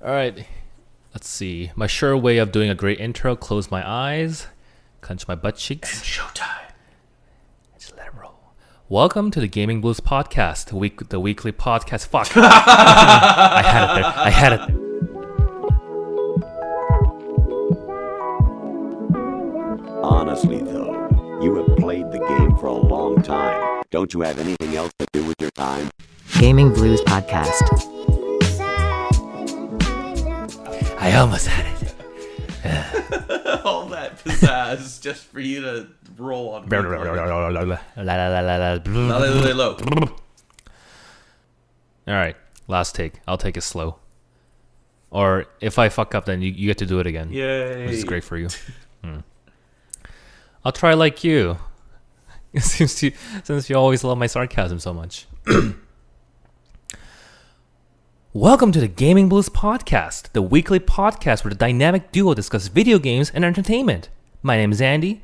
All right, let's see. My sure way of doing a great intro: close my eyes, clench my butt cheeks, And showtime. just let it roll. Welcome to the Gaming Blues Podcast, the weekly podcast. Fuck, I had it there. Honestly, though, you have played the game for a long time. Don't you have anything else to do with your time? Gaming Blues Podcast. I almost had it. All that pizzazz just for you to roll on. Low. All right, last take. I'll take it slow. Or if I fuck up, then you get to do it again. Yay. Which is great for you. I'll try like you. Since you always love my sarcasm so much. Welcome to the Gaming Blues Podcast, the weekly podcast where the dynamic duo discuss video games and entertainment. My name is Andy,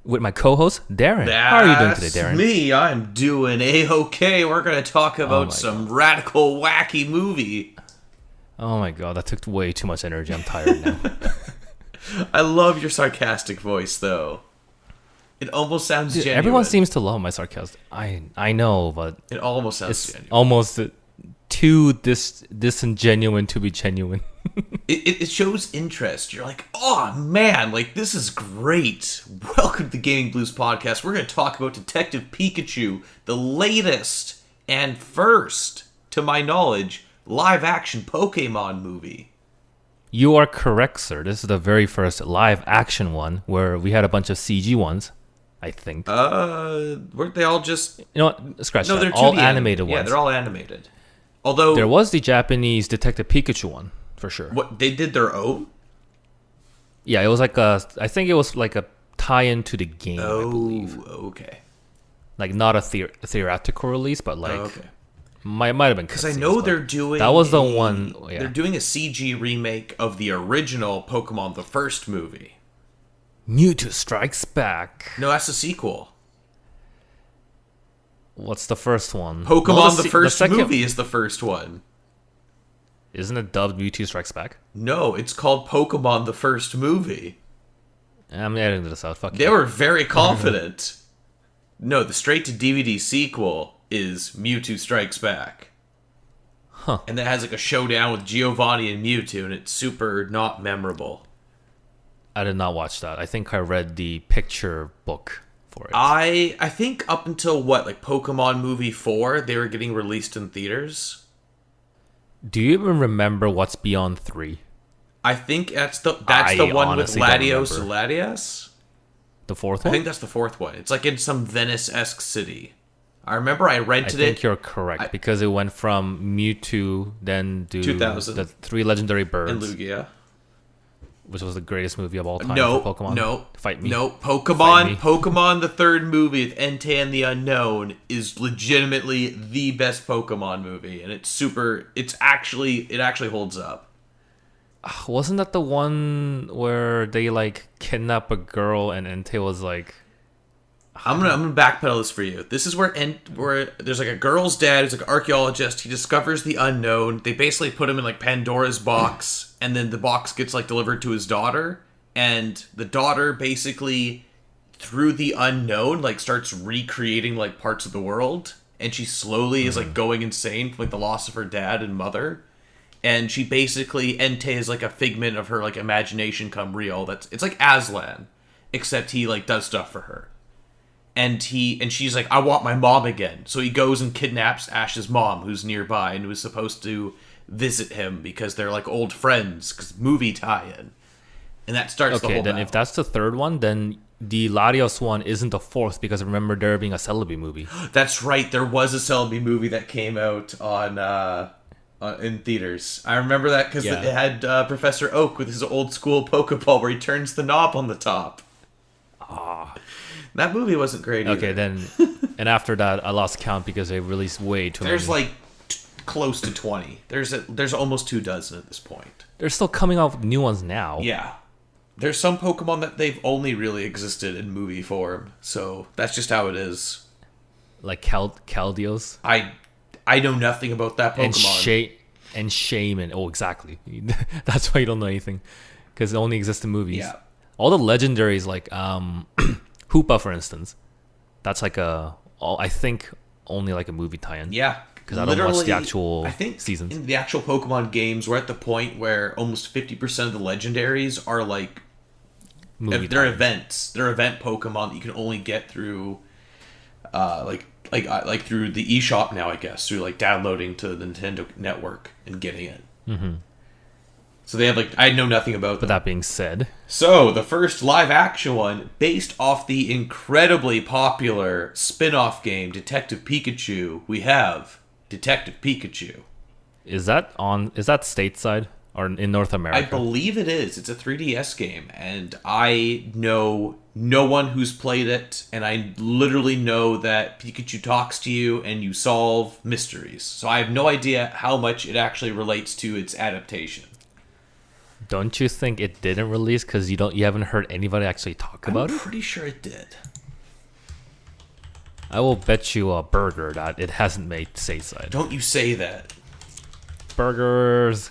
with my co-host Darren. How are you doing today, Darren? Me, I'm doing A-okay. We're going to talk about some radical, wacky movie. Oh my god, that took way too much energy. I'm tired now. I love your sarcastic voice, though. It almost sounds genuine. Everyone seems to love my sarcasm. I know, but It almost sounds it's genuine. almost too disingenuine to be genuine. It shows interest. You're like, oh man, like this is great. Welcome to the Gaming Blues Podcast. We're going to talk about Detective Pikachu, the latest and first, to my knowledge, live-action Pokemon movie. You are correct, sir. This is the very first live action one where we had a bunch of CG ones, I think. Weren't they all just... You know what? Scratch No, that. they're 2D All animated ones. Yeah, they're all animated. Although... There was the Japanese Detective Pikachu one, for sure. What, they did their own? Yeah, it was I think it was like a tie-in to the game, I believe. Oh, okay. Like not a theoretical release, but like... Oh, okay. Might have been Because I cutscenes, know but they're doing... That was the one... Yeah. They're doing a CG remake of the original Pokemon, the first movie. Mewtwo Strikes Back. No, that's the sequel. What's the first one? Pokemon, No, the first second- movie is the first one. Isn't it dubbed Mewtwo Strikes Back? No, it's called Pokemon, the first movie. I'm editing this out. Fuck They you. were very confident. No, the straight-to-DVD sequel is Mewtwo Strikes Back. Huh. And that has like a showdown with Giovanni and Mewtwo, and it's super not memorable. I did not watch that. I think I read the picture book for it. I think up until what, like Pokemon Movie 4, they were getting released in theaters. Do you even remember what's Beyond 3? I think that's the I one with honestly don't Latios remember. Latias. The fourth I one? think that's the fourth one. It's like in some Venice-esque city. I remember I I rented think it. you're correct because it went from Mewtwo then to 2000. the Three Legendary Birds, In Lugia. which was the greatest movie of all time No, for Pokemon. no, Fight me. no. Fight Pokemon, me. Pokemon, the third movie with Entei and the Unknown is legitimately the best Pokemon movie, and it's super. It actually holds up. Wasn't that the one where they like kidnap a girl and Entei was like... I'm gonna backpedal this for you. This is where there's like a girl's dad who's like an archaeologist. He discovers the unknown. They basically put him in like Pandora's box, and then the box gets like delivered to his daughter, and the daughter basically through the unknown like starts recreating like parts of the world, and she slowly is like going insane from like the loss of her dad and mother, and she basically Entei is like a figment of her like imagination come real. It's like Aslan, except he like does stuff for her. And she's like, I want my mom again. So he goes and kidnaps Ash's mom, who's nearby, and who's supposed to visit him because they're like old friends, because movie tie-in. And that starts the Okay, whole then battle. if that's the third one, then the Latios one isn't the fourth because I remember there being a Celebi movie. That's right, there was a Celebi movie that came out on in theaters. I remember that because Yeah. it had Professor Oak with his old school Pokeball where he turns the knob on the top. That movie wasn't great either. Okay, then, and after that, I lost count because they released way too There's many. like close to 20. There's almost 24 at this point. They're still coming out with new ones now. Yeah. There's some Pokemon that they've only really existed in movie form, so that's just how it is. Like Caldios I know nothing about that Pokemon. and and shame and exactly. That's why you don't know anything, because it only exists in movies. Yeah. All the legendaries like Hoopa, for instance, that's like I think only like a movie tie-in. Yeah. Because I don't watch the actual I think seasons. In the actual Pokemon games, we're at the point where almost 50% of the legendaries are like they're events. They're event Pokemon that you can only get through like through the eShop now, I guess, through like downloading to the Nintendo Network and getting it. Mm-hmm. So they have I know nothing about them. But that being said, so the first live action one, based off the incredibly popular spin-off game Detective Pikachu, we have Detective Pikachu. is that stateside or in North America? I believe it is. It's a 3DS game, and I know no one who's played it, and I literally know that Pikachu talks to you and you solve mysteries. So I have no idea how much it actually relates to its adaptation. Don't you think it didn't release because you haven't heard anybody actually talk about it? I'm pretty sure it did. I will bet you a burger that it hasn't made stateside. Don't you say that. Burgers.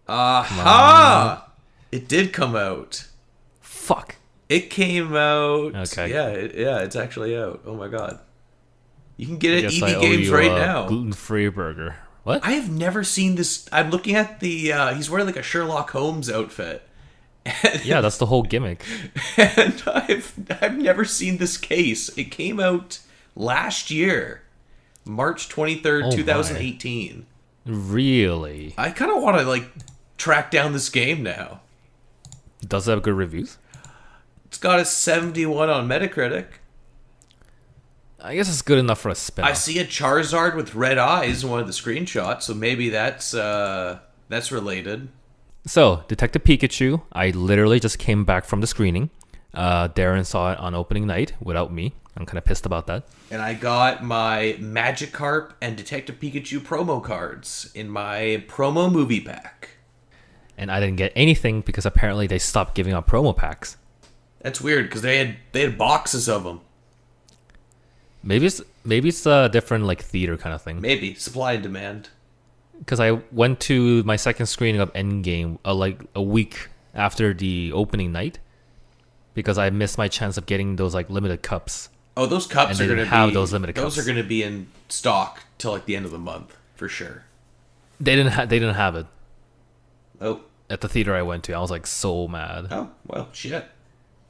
Aha! It did come out. Fuck. It came out. Okay. Yeah, it's actually out. Oh my god. You can get it at Guess EB I owe Games you right a now. gluten-free burger. What? I have never seen this. I'm looking at the. He's wearing like a Sherlock Holmes outfit. Yeah, that's the whole gimmick. And I've never seen this case. It came out last year, March 23rd, Oh 2018. Really? I kind of want to track down this game now. Does it have good reviews? It's got a 71 on Metacritic. I guess it's good enough for a spin. I see a Charizard with red eyes in one of the screenshots, so maybe that's related. So, Detective Pikachu, I literally just came back from the screening. Darren saw it on opening night without me. I'm kind of pissed about that. And I got my Magikarp and Detective Pikachu promo cards in my promo movie pack. And I didn't get anything because apparently they stopped giving out promo packs. That's weird because they had boxes of them. Maybe it's a different theater kind of thing. Maybe supply and demand. Because I went to my second screening of Endgame a week after the opening night because I missed my chance of getting those limited cups. Oh, those cups and are going to have be those limited cups. Those are going to be in stock till the end of the month for sure. They didn't have it. Oh, at the theater I went to, I was so mad. Oh well, shit.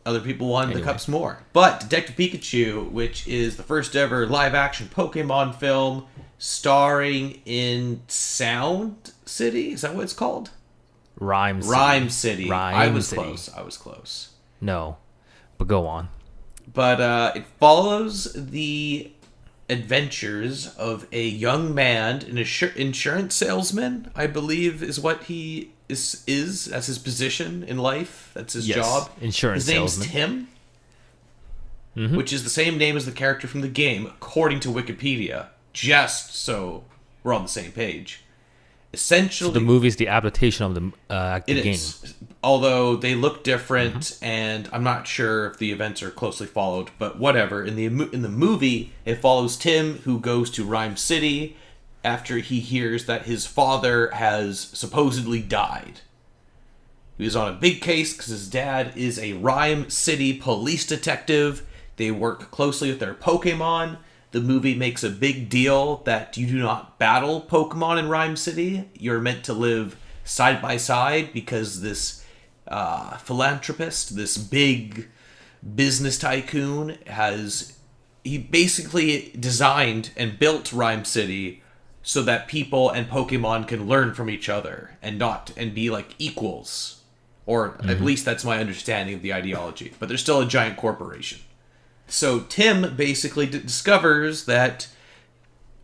Other people wanted the cups more. But Detective Pikachu, which is the first ever live-action Pokemon film starring in Sound City? Is that what it's called? Rhyme City. Rhyme City. I was City. close. No. But go on. But it follows the adventures of a young man, an insurance salesman, I believe is what he is. That's his position in life. That's his job. Insurance salesman. His name's Tim, which is the same name as the character from the game, according to Wikipedia. Just so we're on the same page. Essentially, so the movie's the adaptation of the game. Is. Although they look different, and I'm not sure if the events are closely followed, but whatever. In the movie, it follows Tim, who goes to Rhyme City after he hears that his father has supposedly died. He was on a big case because his dad is a Rhyme City police detective. They work closely with their Pokemon. The movie makes a big deal that you do not battle Pokemon in Rhyme City. You're meant to live side by side because this philanthropist, this big business tycoon, he basically designed and built Rhyme City so that people and Pokemon can learn from each other and be equals. Or at least that's my understanding of the ideology. But they're still a giant corporation. So Tim basically discovers that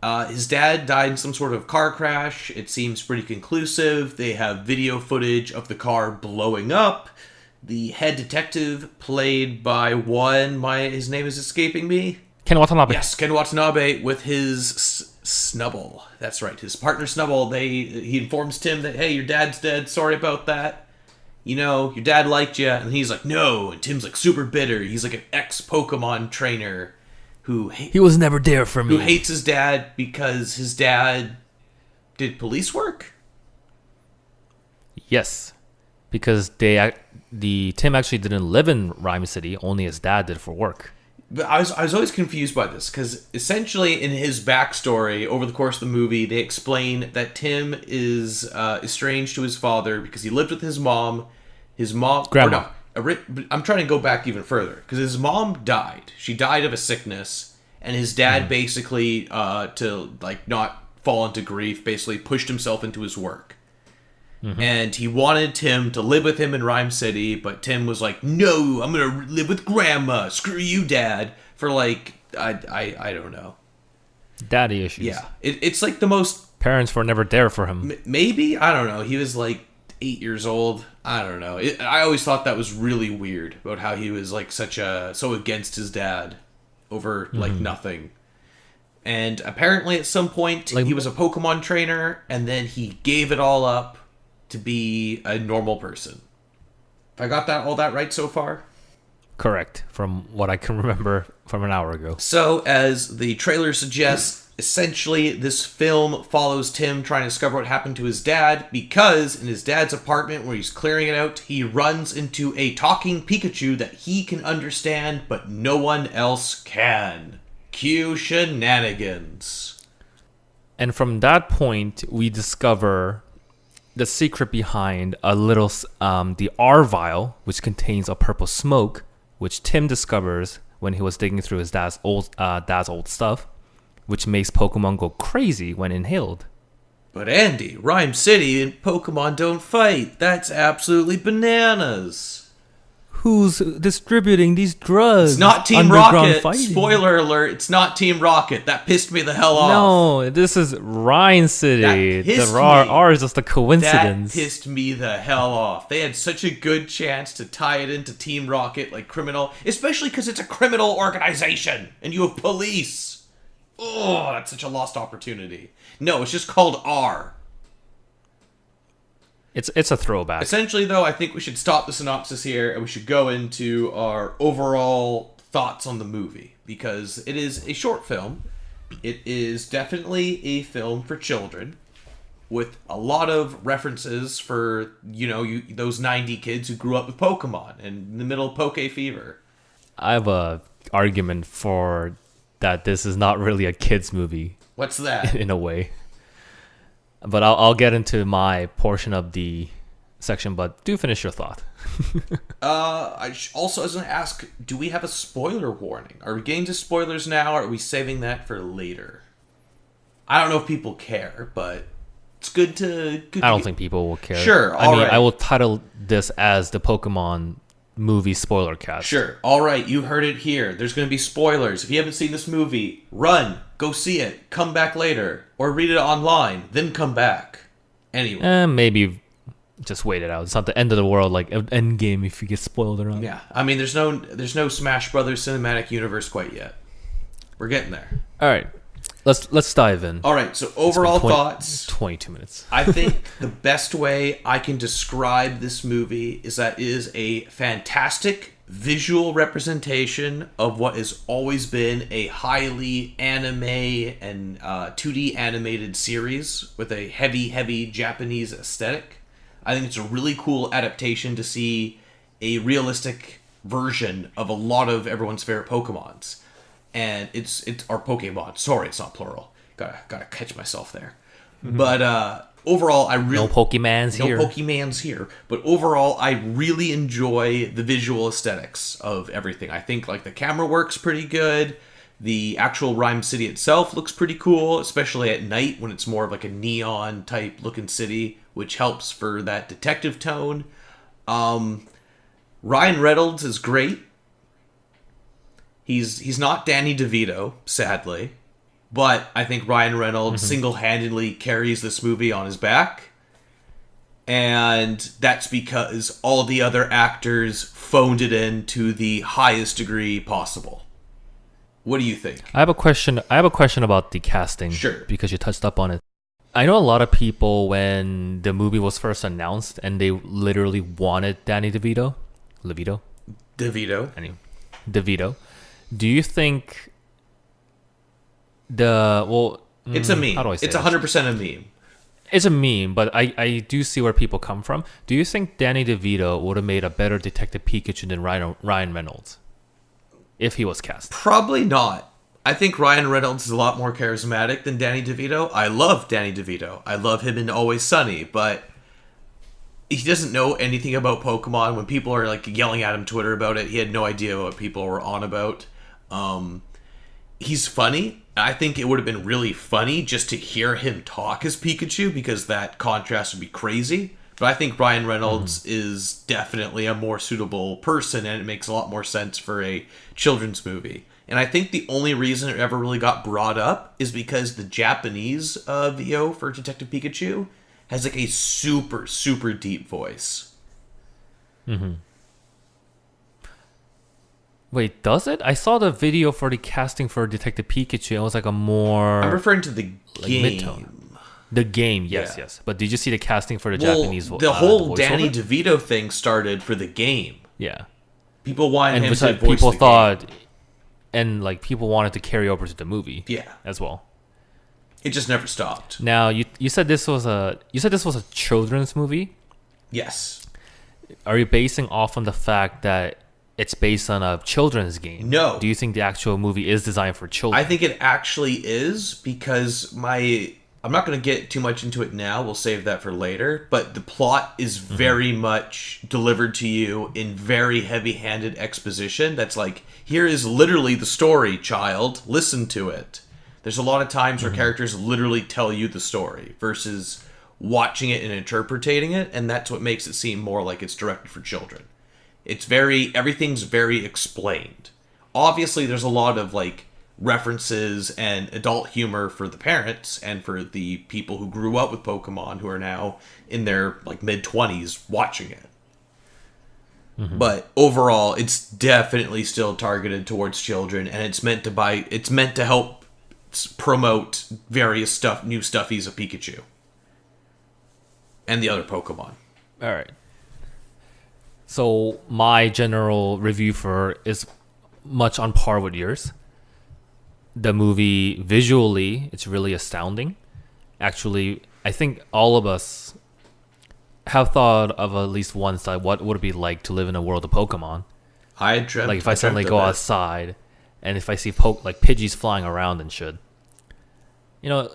his dad died in some sort of car crash. It seems pretty conclusive. They have video footage of the car blowing up. The head detective, played by his name is escaping me. Ken Watanabe. Yes, Ken Watanabe with his Snubble. That's right, his partner Snubble. He informs Tim that, hey, your dad's dead. Sorry about that. Your dad liked you. And he's like, no. And Tim's super bitter. He's an ex-Pokemon trainer he was never there for me. Who hates his dad because his dad Did police work? Yes, because Tim actually didn't live in Rhyme City. Only his dad did for work. But I was always confused by this because essentially in his backstory over the course of the movie, they explain that Tim is estranged to his father because he lived with his mom. Grandma. I'm trying to go back even further because his mom died. She died of a sickness, and his dad basically, to like not fall into grief, basically pushed himself into his work. And he wanted Tim to live with him in Rhyme City, but Tim was like, "No, I'm gonna live with Grandma. Screw you, Dad." For like, I don't know. Daddy issues. Yeah, it's like the most. Parents were never there for him. Maybe, I don't know. He was like 8 years old. I don't know. I always thought that was really weird about how he was like so against his dad over like nothing. And apparently, at some point, he was a Pokemon trainer, and then he gave it all up to be a normal person. I got all that right so far? Correct, from what I can remember from an hour ago. So, as the trailer suggests, essentially this film follows Tim trying to discover what happened to his dad because in his dad's apartment where he's clearing it out, he runs into a talking Pikachu that he can understand, but no one else can. Cue shenanigans. And from that point, we discover the secret behind the R vial, which contains a purple smoke, which Tim discovers when he was digging through his dad's old stuff, which makes Pokemon go crazy when inhaled. But Andy, Rhyme City and Pokemon don't fight. That's absolutely bananas. Who's distributing these drugs? It's not Team Underground Rocket. fighting. Spoiler alert, it's not Team Rocket. That pissed me the hell off. No, this is Ryan City. That pissed The me. R is just a coincidence. That pissed me the hell off. They had such a good chance to tie it into Team Rocket, like criminal, especially because it's a criminal organization and you have police. Oh, that's such a lost opportunity. No, it's just called R. It's a throwback. Essentially, though, I think we should stop the synopsis here and we should go into our overall thoughts on the movie because it is a short film. It is definitely a film for children with a lot of references for, those 90 kids who grew up with Pokemon and in the middle of Poke Fever. I have a argument for that this is not really a kid's movie. What's that? In a way. But I'll get into my portion of the section, but do finish your thought. I also was going to ask, do we have a spoiler warning? Are we getting to spoilers now, or are we saving that for later? I don't know if people care, but it's good to... I don't think people will care. Sure, right. I will title this as the Pokemon movie Spoilercast. Sure, all right, you heard it here. There's going to be spoilers. If you haven't seen this movie, run, go see it, come back later, or read it online, then come back. Anyway. Maybe just wait it out. It's not the end of the world like Endgame if you get spoiled or not. Yeah, I mean, there's no Smash Brothers cinematic universe quite yet. We're getting there. All right, let's dive in. All right, so overall thoughts. 22 minutes. I think the best way I can describe this movie is that it is a fantastic visual representation of what has always been a highly anime and 2D animated series with a heavy Japanese aesthetic. I think it's a really cool adaptation to see a realistic version of a lot of everyone's favorite Pokemons. And it's our Pokemon. Sorry, it's not plural. Gotta catch myself there. Mm-hmm. But overall, no Pokemans here. But overall, I really enjoy the visual aesthetics of everything. I think like the camera work's pretty good. The actual Rhyme City itself looks pretty cool, especially at night when it's more of like a neon type looking city, which helps for that detective tone. Ryan Reynolds is great. He's not Danny DeVito, sadly, but I think Ryan Reynolds single-handedly carries this movie on his back, and that's because all the other actors phoned it in to the highest degree possible. What do you think? I have a question about the casting. Sure. Because you touched up on it. I know a lot of people when the movie was first announced and they literally wanted Danny DeVito. DeVito. Do you think it's a meme? How do I say it's this? 100% a meme. It's a meme, but I do see where people come from. Do you think Danny DeVito would have made a better Detective Pikachu than Ryan Reynolds if he was cast? Probably not. I think Ryan Reynolds is a lot more charismatic than Danny DeVito. I love Danny DeVito. I love him in Always Sunny, but he doesn't know anything about Pokemon. When people are like yelling at him Twitter about it, he had no idea what people were on about. He's funny. I think it would have been really funny just to hear him talk as Pikachu, because that contrast would be crazy. But I think Ryan Reynolds is definitely a more suitable person, and it makes a lot more sense for a children's movie. And I think the only reason it ever really got brought up is because the Japanese VO for Detective Pikachu has like a super, super deep voice. Mm-hmm. Wait, does it? I saw the video for the casting for Detective Pikachu. It was like a more... I'm referring to the game. Mid-tone. The game, yes, Yeah. yes. But did you see the casting for the Japanese voice? The whole voiceover? Danny DeVito thing started for the game. Yeah. People wanted And him which to like, voice people the thought... game. And like people wanted to carry over to the movie. Yeah. As well. It just never stopped. Now, you said this was a children's movie? Yes. Are you basing off on the fact that it's based on a children's game? No. Do you think the actual movie is designed for children? I think it actually is, because I'm not going to get too much into it now. We'll save that for later. But the plot is very much delivered to you in very heavy-handed exposition. That's like, here is literally the story, child. Listen to it. There's a lot of times where characters literally tell you the story versus watching it and interpreting it, and that's what makes it seem more like it's directed for children. Everything's very explained. Obviously, there's a lot of like references and adult humor for the parents and for the people who grew up with Pokemon who are now in their like mid-20s watching it. But overall, it's definitely still targeted towards children, and it's meant to help promote various new stuffies of Pikachu and the other Pokemon. All right. So my general review is much on par with yours. The movie visually, it's really astounding. Actually, I think all of us have thought of at least once that what would it be like to live in a world of Pokemon? I dreamt. Like if I suddenly go outside and if I see like Pidgeys flying around and shit. You know,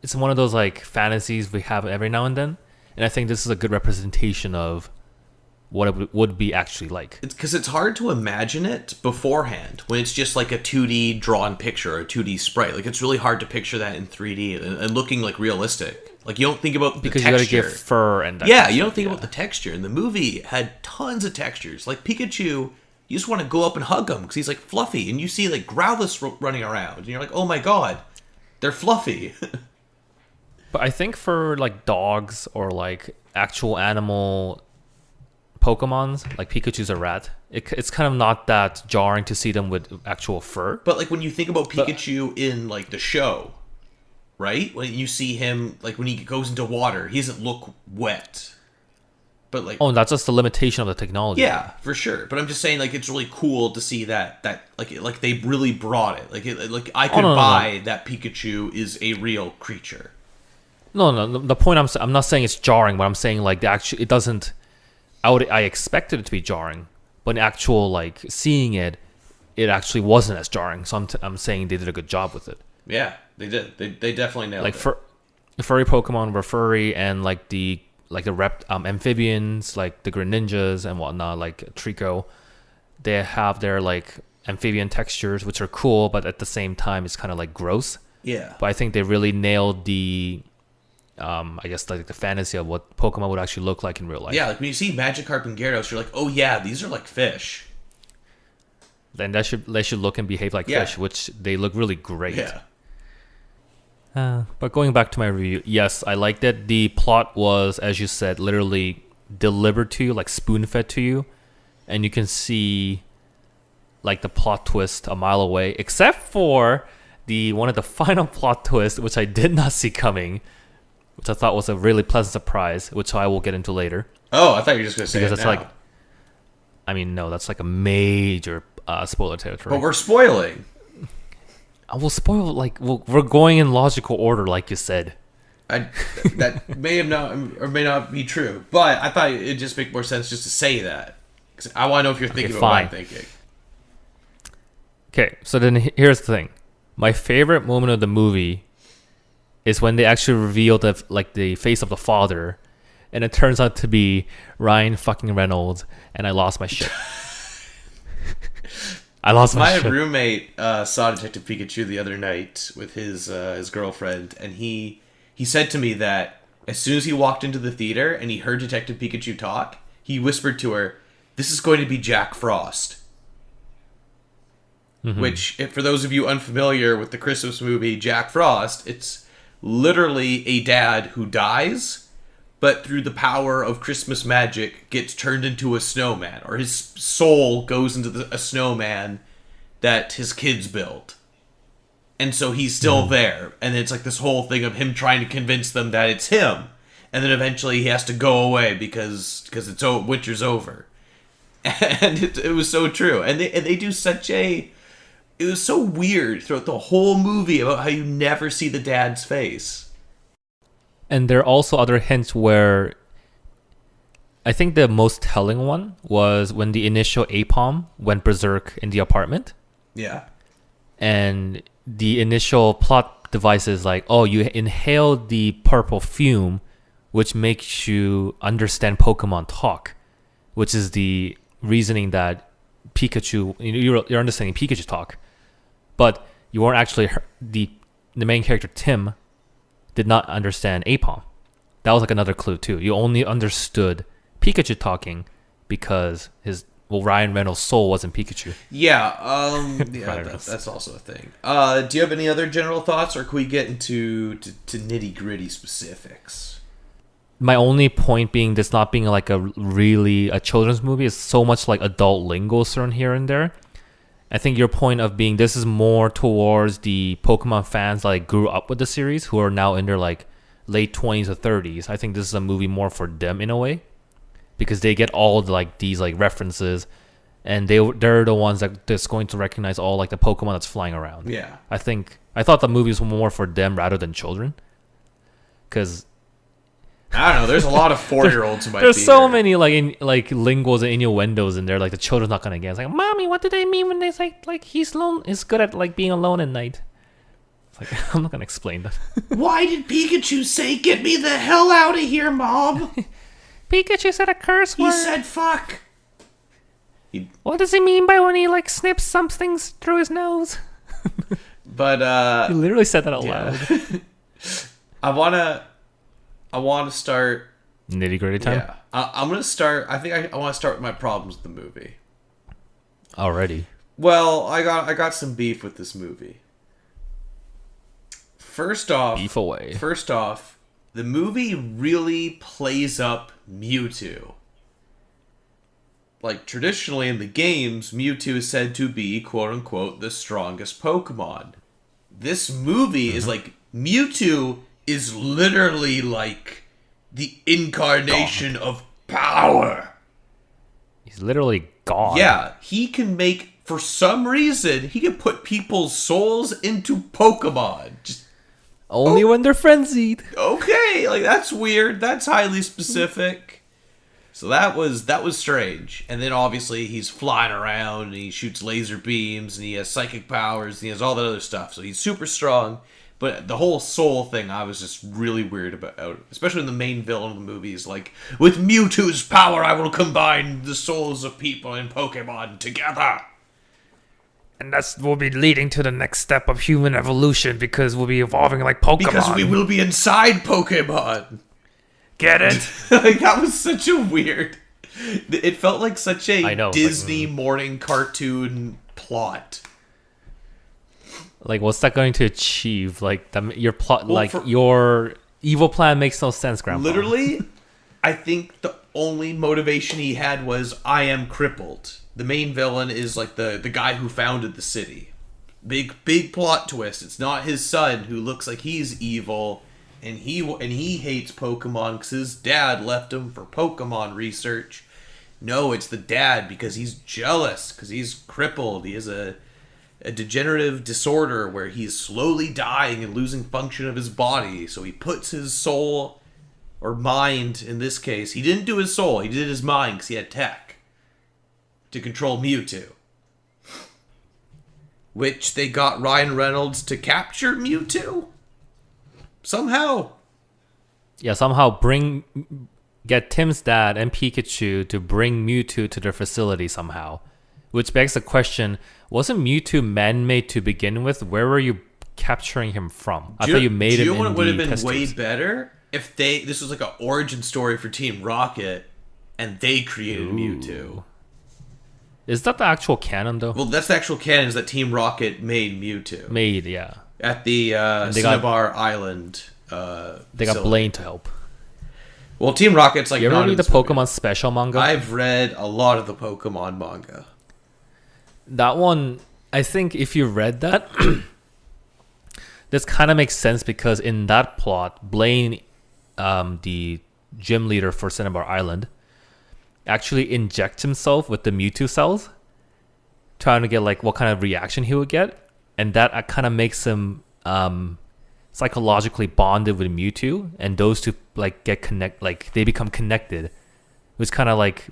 it's one of those like fantasies we have every now and then, and I think this is a good representation of what it would be actually like. It's because it's hard to imagine it beforehand when it's just like a 2D drawn picture or a 2D sprite. Like it's really hard to picture that in 3D and looking like realistic. Like you don't think about Because the texture. you gotta get fur and that Yeah, kind of you don't stuff, think about the texture. And the movie had tons of textures. Like Pikachu, you just want to go up and hug him because he's like fluffy. And you see like Growlithe running around. And you're like, oh my god, they're fluffy. But I think for like dogs or like actual animal Pokemons, like Pikachu's a rat, it's kind of not that jarring to see them with actual fur. But like when you think about Pikachu in like the show, right? When you see him, like when he goes into water, he doesn't look wet. But like, Oh, that's just the limitation of the technology. yeah, for sure. But I'm just saying, like, it's really cool to see that like they really brought it. Like I could buy that Pikachu is a real creature. No. The point I'm not saying it's jarring, but I'm saying like it doesn't. I expected it to be jarring, but in actual like seeing it, it actually wasn't as jarring. So I'm saying they did a good job with it. Yeah, they did. They definitely nailed it. The furry Pokemon were furry, and like the amphibians, like the Greninjas and whatnot, like Trico, they have their like amphibian textures, which are cool, but at the same time, it's kind of like gross. Yeah. But I think they really nailed the, I guess like the fantasy of what Pokemon would actually look like in real life. Yeah, like when you see Magikarp and Gyarados, you're like, oh yeah, these are like fish. Then they should look and behave like fish, which they look really great. Yeah. But going back to my review, yes, I liked it. The plot was, as you said, literally delivered to you, like spoon-fed to you. And you can see like the plot twist a mile away, except for one of the final plot twists, which I did not see coming, which I thought was a really pleasant surprise, which I will get into later. Oh, I thought you were just going to say Because it it's now. like, I mean, no, that's like a major spoiler territory. But we're spoiling. I will spoil, like, we're going in logical order, like you said. That may have not or may not be true, but I thought it'd just make more sense just to say that. 'Cause I want to know if you're thinking about what I'm thinking. Okay, so then here's the thing. My favorite moment of the movie is when they actually reveal the face of the father, and it turns out to be Ryan fucking Reynolds, and I lost my shit. I lost my shit. My roommate saw Detective Pikachu the other night with his girlfriend, and he said to me that as soon as he walked into the theater and he heard Detective Pikachu talk, he whispered to her, "This is going to be Jack Frost." Mm-hmm. Which, for those of you unfamiliar with the Christmas movie Jack Frost, it's literally a dad who dies, but through the power of Christmas magic gets turned into a snowman, or his soul goes into a snowman that his kids build. And so he's still there, and it's like this whole thing of him trying to convince them that it's him, and then eventually he has to go away because winter's over. And it was so true. And they do such a... It was so weird throughout the whole movie about how you never see the dad's face. And there are also other hints where I think the most telling one was when the initial APOM went berserk in the apartment. Yeah. And the initial plot device is like, oh, you inhale the purple fume, which makes you understand Pokemon talk, which is the reasoning that Pikachu, you're understanding Pikachu talk. But you weren't actually... The main character, Tim, did not understand APOM. That was like another clue, too. You only understood Pikachu talking because Ryan Reynolds' soul wasn't Pikachu. Yeah, that's also a thing. Do you have any other general thoughts, or can we get into nitty-gritty specifics? My only point being this not being like a children's movie is so much like adult lingo thrown here and there. I think your point of being this is more towards the Pokemon fans that like grew up with the series who are now in their like late 20s or 30s. I think this is a movie more for them in a way because they get all like these like references and they're the ones that's going to recognize all like the Pokemon that's flying around. Yeah. I thought the movie was more for them rather than children because I don't know. There's a lot of 4-year-olds in my there's theater. so many like lingos and innuendos in there. Like the children's not gonna get. It's like, mommy, what do they mean when they say like he's good at like being alone at night? It's like I'm not gonna explain that. Why did Pikachu say, "Get me the hell out of here, Mom"? Pikachu said a curse word. He said "fuck." What does he mean by when he like snips some things through his nose? But he literally said that out loud. I want to start... Nitty-gritty time? Yeah. I'm going to start... I think I want to start with my problems with the movie. Already? Well, I got some beef with this movie. First off... Beef away. First off, the movie really plays up Mewtwo. Like, traditionally in the games, Mewtwo is said to be, quote-unquote, the strongest Pokemon. This movie is like... Mewtwo is literally like the incarnation of power. He's literally God. Yeah, he can make, for some reason, he can put people's souls into Pokemon. Just only when they're frenzied. Okay, like that's weird. That's highly specific. So that was strange. And then obviously he's flying around and he shoots laser beams and he has psychic powers and he has all that other stuff. So he's super strong. But the whole soul thing, I was just really weird about, especially in the main villain of the movie is like, with Mewtwo's power, I will combine the souls of people and Pokemon together. And that will be leading to the next step of human evolution because we'll be evolving like Pokemon. Because we will be inside Pokemon. Get it? Like, that was such a weird... It felt like such a Disney morning cartoon plot. Like, what's that going to achieve? Like, your plot, your evil plan makes no sense, Grandpa. Literally, I think the only motivation he had was, I am crippled. The main villain is, like, the guy who founded the city. Big plot twist. It's not his son who looks like he's evil, and he hates Pokemon because his dad left him for Pokemon research. No, it's the dad because he's jealous, because he's crippled. He has a a degenerative disorder where he's slowly dying and losing function of his body. So he puts his soul, or mind in this case, he didn't do his soul, he did his mind because he had tech to control Mewtwo. Which they got Ryan Reynolds to capture Mewtwo somehow. Yeah, somehow get Tim's dad and Pikachu to bring Mewtwo to their facility somehow. Which begs the question, wasn't Mewtwo man-made to begin with? Where were you capturing him from? I thought you made him in the Do you know what would have been test way tubes. better? If this was like an origin story for Team Rocket, and they created Mewtwo. Is that the actual canon, though? Well, that's the actual canon, is that Team Rocket made Mewtwo. Yeah. At the Cinnabar Island. They got Blaine to help. Well, Team Rocket's like You ever not read in the this movie. Pokemon special manga? I've read a lot of the Pokemon manga. That one, I think if you read that, this kind of makes sense because in that plot, Blaine, the gym leader for Cinnabar Island, actually injects himself with the Mewtwo cells, trying to get like what kind of reaction he would get, and that kind of makes him psychologically bonded with Mewtwo, and those two like they become connected, which kind of like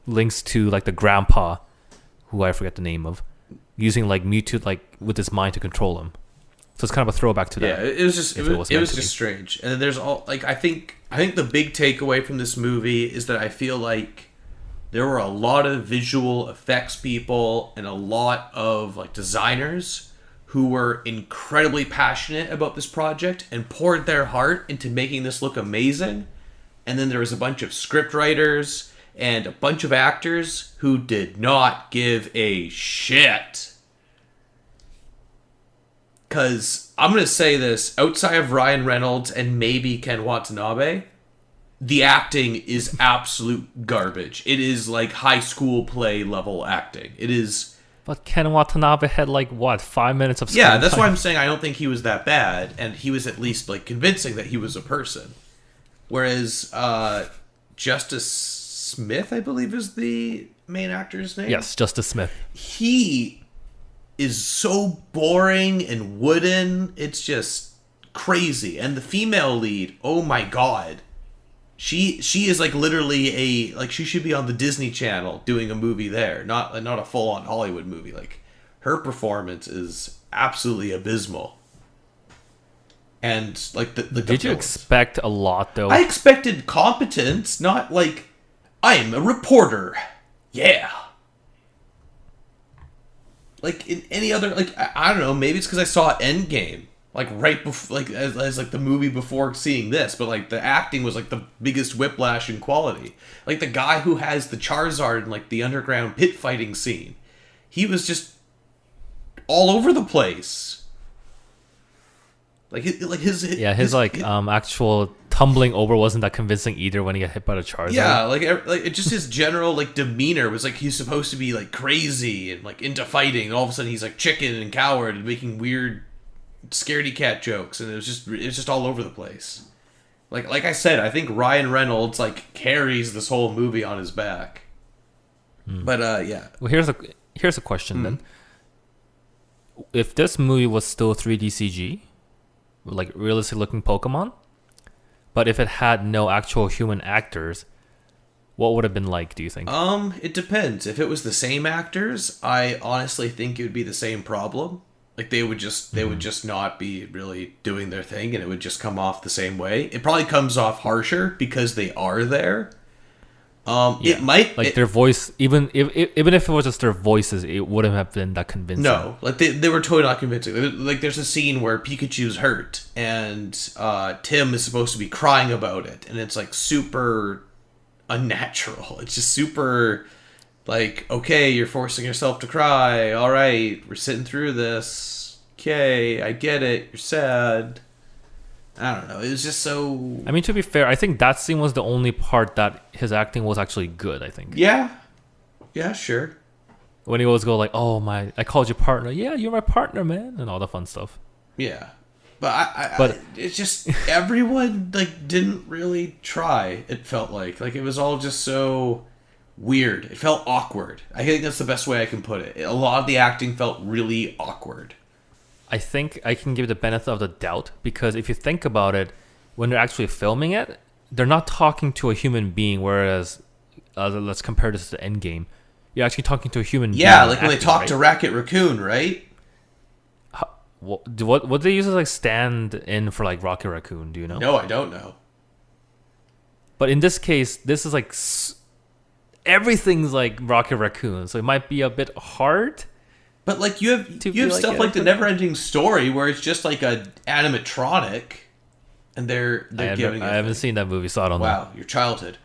links to like the grandpa, who I forget the name of, using like Mewtwo like with his mind to control him. So it's kind of a throwback to that. Yeah, it was just strange. And then there's all like I think the big takeaway from this movie is that I feel like there were a lot of visual effects people and a lot of like designers who were incredibly passionate about this project and poured their heart into making this look amazing. And then there was a bunch of script writers and a bunch of actors who did not give a shit. Because I'm going to say this, outside of Ryan Reynolds and maybe Ken Watanabe, the acting is absolute garbage. It is like high school play level acting. It is... But Ken Watanabe had like, what, 5 minutes of screen Yeah, that's time? why I'm saying I don't think he was that bad, and he was at least like convincing that he was a person. Whereas Justice Smith, I believe is the main actor's name? Yes, Justice Smith. He is so boring and wooden. It's just crazy. And the female lead, oh my god. She is like literally she should be on the Disney Channel doing a movie there, not a full on Hollywood movie. Like her performance is absolutely abysmal. And like Did you expect a lot though? I expected competence, not like I'm a reporter. Yeah. Like in any other I don't know, maybe it's because I saw Endgame. Like right before, like as like the movie before seeing this, but like the acting was like the biggest whiplash in quality. Like the guy who has the Charizard in like the underground pit fighting scene, he was just all over the place. His actual tumbling over wasn't that convincing either when he got hit by the Charizard. Yeah, like it just his general like demeanor was like he's supposed to be like crazy and like into fighting, and all of a sudden he's like chicken and coward and making weird scaredy cat jokes, and it was just all over the place. Like I said, I think Ryan Reynolds like carries this whole movie on his back. But yeah. Well, here's a question then. If this movie was still 3D CG, like realistic looking Pokemon, but if it had no actual human actors, what would it have been like, do you think? It depends. If it was the same actors, I honestly think it would be the same problem. Like they would just not be really doing their thing, and it would just come off the same way. It probably comes off harsher because they are there. It might their voice, even if it was just their voices, it wouldn't have been that convincing. No, like they were totally not convincing. Like there's a scene where Pikachu's hurt, and Tim is supposed to be crying about it, and it's like super unnatural. It's just super. Like, okay, you're forcing yourself to cry. All right, we're sitting through this. Okay, I get it. You're sad. I don't know. It was just so... I mean, to be fair, I think that scene was the only part that his acting was actually good, I think. Yeah. Yeah, sure. When he always go like, oh, I called you partner. Yeah, you're my partner, man. And all the fun stuff. Yeah. But it's just... everyone, like, didn't really try, it felt like. Like, it was all just so... weird. It felt awkward. I think that's the best way I can put it. A lot of the acting felt really awkward. I think I can give the benefit of the doubt because if you think about it, when they're actually filming it, they're not talking to a human being. Whereas, let's compare this to Endgame. You're actually talking to a human being. Yeah, like when they acting, talk right? to Rocket Raccoon, right? What do they use as like stand in for like Rocket Raccoon? Do you know? No, I don't know. But in this case, this is like everything's like Rocket Raccoon, so it might be a bit hard. But like you have like stuff like the Never-Ending Story where it's just like a animatronic, and they're giving. I haven't seen that movie, so I don't know. Wow, your childhood.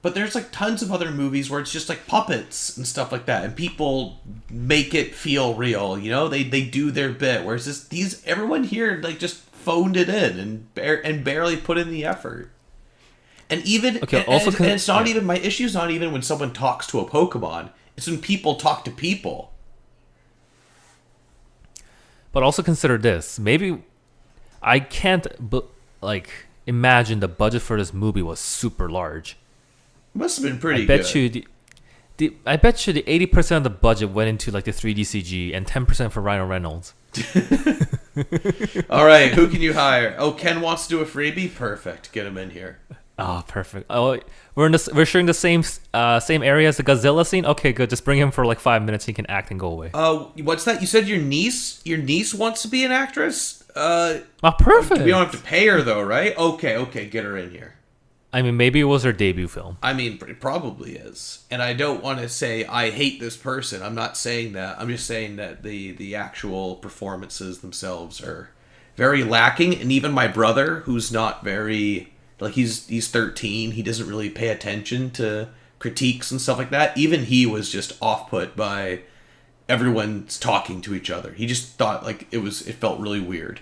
But there's like tons of other movies where it's just like puppets and stuff like that, and people make it feel real. You know, they do their bit. Whereas everyone here like just phoned it in and barely put in the effort. And even okay, and it's not even my issue's not even when someone talks to a Pokemon. It's when people talk to people. But also consider this. Maybe I can't imagine the budget for this movie was super large. Must have been pretty I bet good. I bet you the 80% of the budget went into like the 3D CG and 10% for Ryan Reynolds. All right, who can you hire? Oh, Ken wants to do a freebie. Perfect, get him in here. Oh, perfect. Oh, we're sharing the same area as the Godzilla scene. Okay, good. Just bring him for like 5 minutes. He can act and go away. What's that? You said your niece wants to be an actress. Perfect. We don't have to pay her though, right? Okay, get her in here. I mean, maybe it was her debut film. I mean, it probably is. And I don't want to say I hate this person. I'm not saying that. I'm just saying that the actual performances themselves are very lacking. And even my brother, who's not very like he's 13, he doesn't really pay attention to critiques and stuff like that. Even he was just off-put by everyone's talking to each other. He just thought like it felt really weird.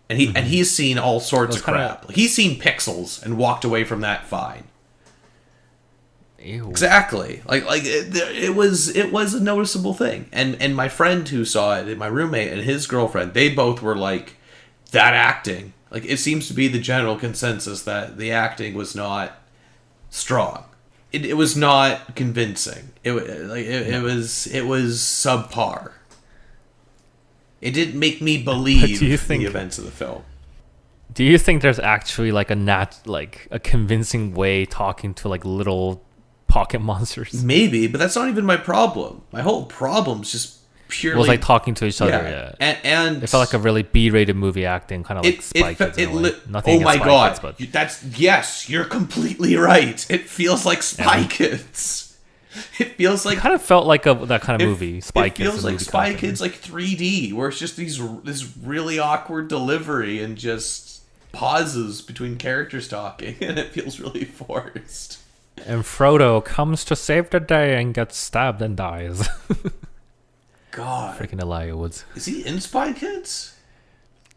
And he's seen all sorts of crap. Like, he's seen Pixels and walked away from that fine. Ew. Exactly. It was a noticeable thing. And my friend who saw it, my roommate and his girlfriend, they both were like, that acting. Like, it seems to be the general consensus that the acting was not strong. It was not convincing. It was subpar. It didn't make me believe the events of the film. Do you think there's actually like a convincing way talking to like little pocket monsters? Maybe, but that's not even my problem. My whole problem is just purely... It was like talking to each other, yeah. And it felt like a really B-rated movie acting, kind of like Spy Kids in a way. Nothing oh my against Spy god, Kids, but... yes, you're completely right. It feels like Spy Kids. It feels like... It kind of felt like that kind of movie, Spy Kids. It feels like Spy Kids, like 3D, where it's just this really awkward delivery and just pauses between characters talking, and it feels really forced. And Frodo comes to save the day and gets stabbed and dies. God. Freaking Elijah Woods. Is he in Spy Kids?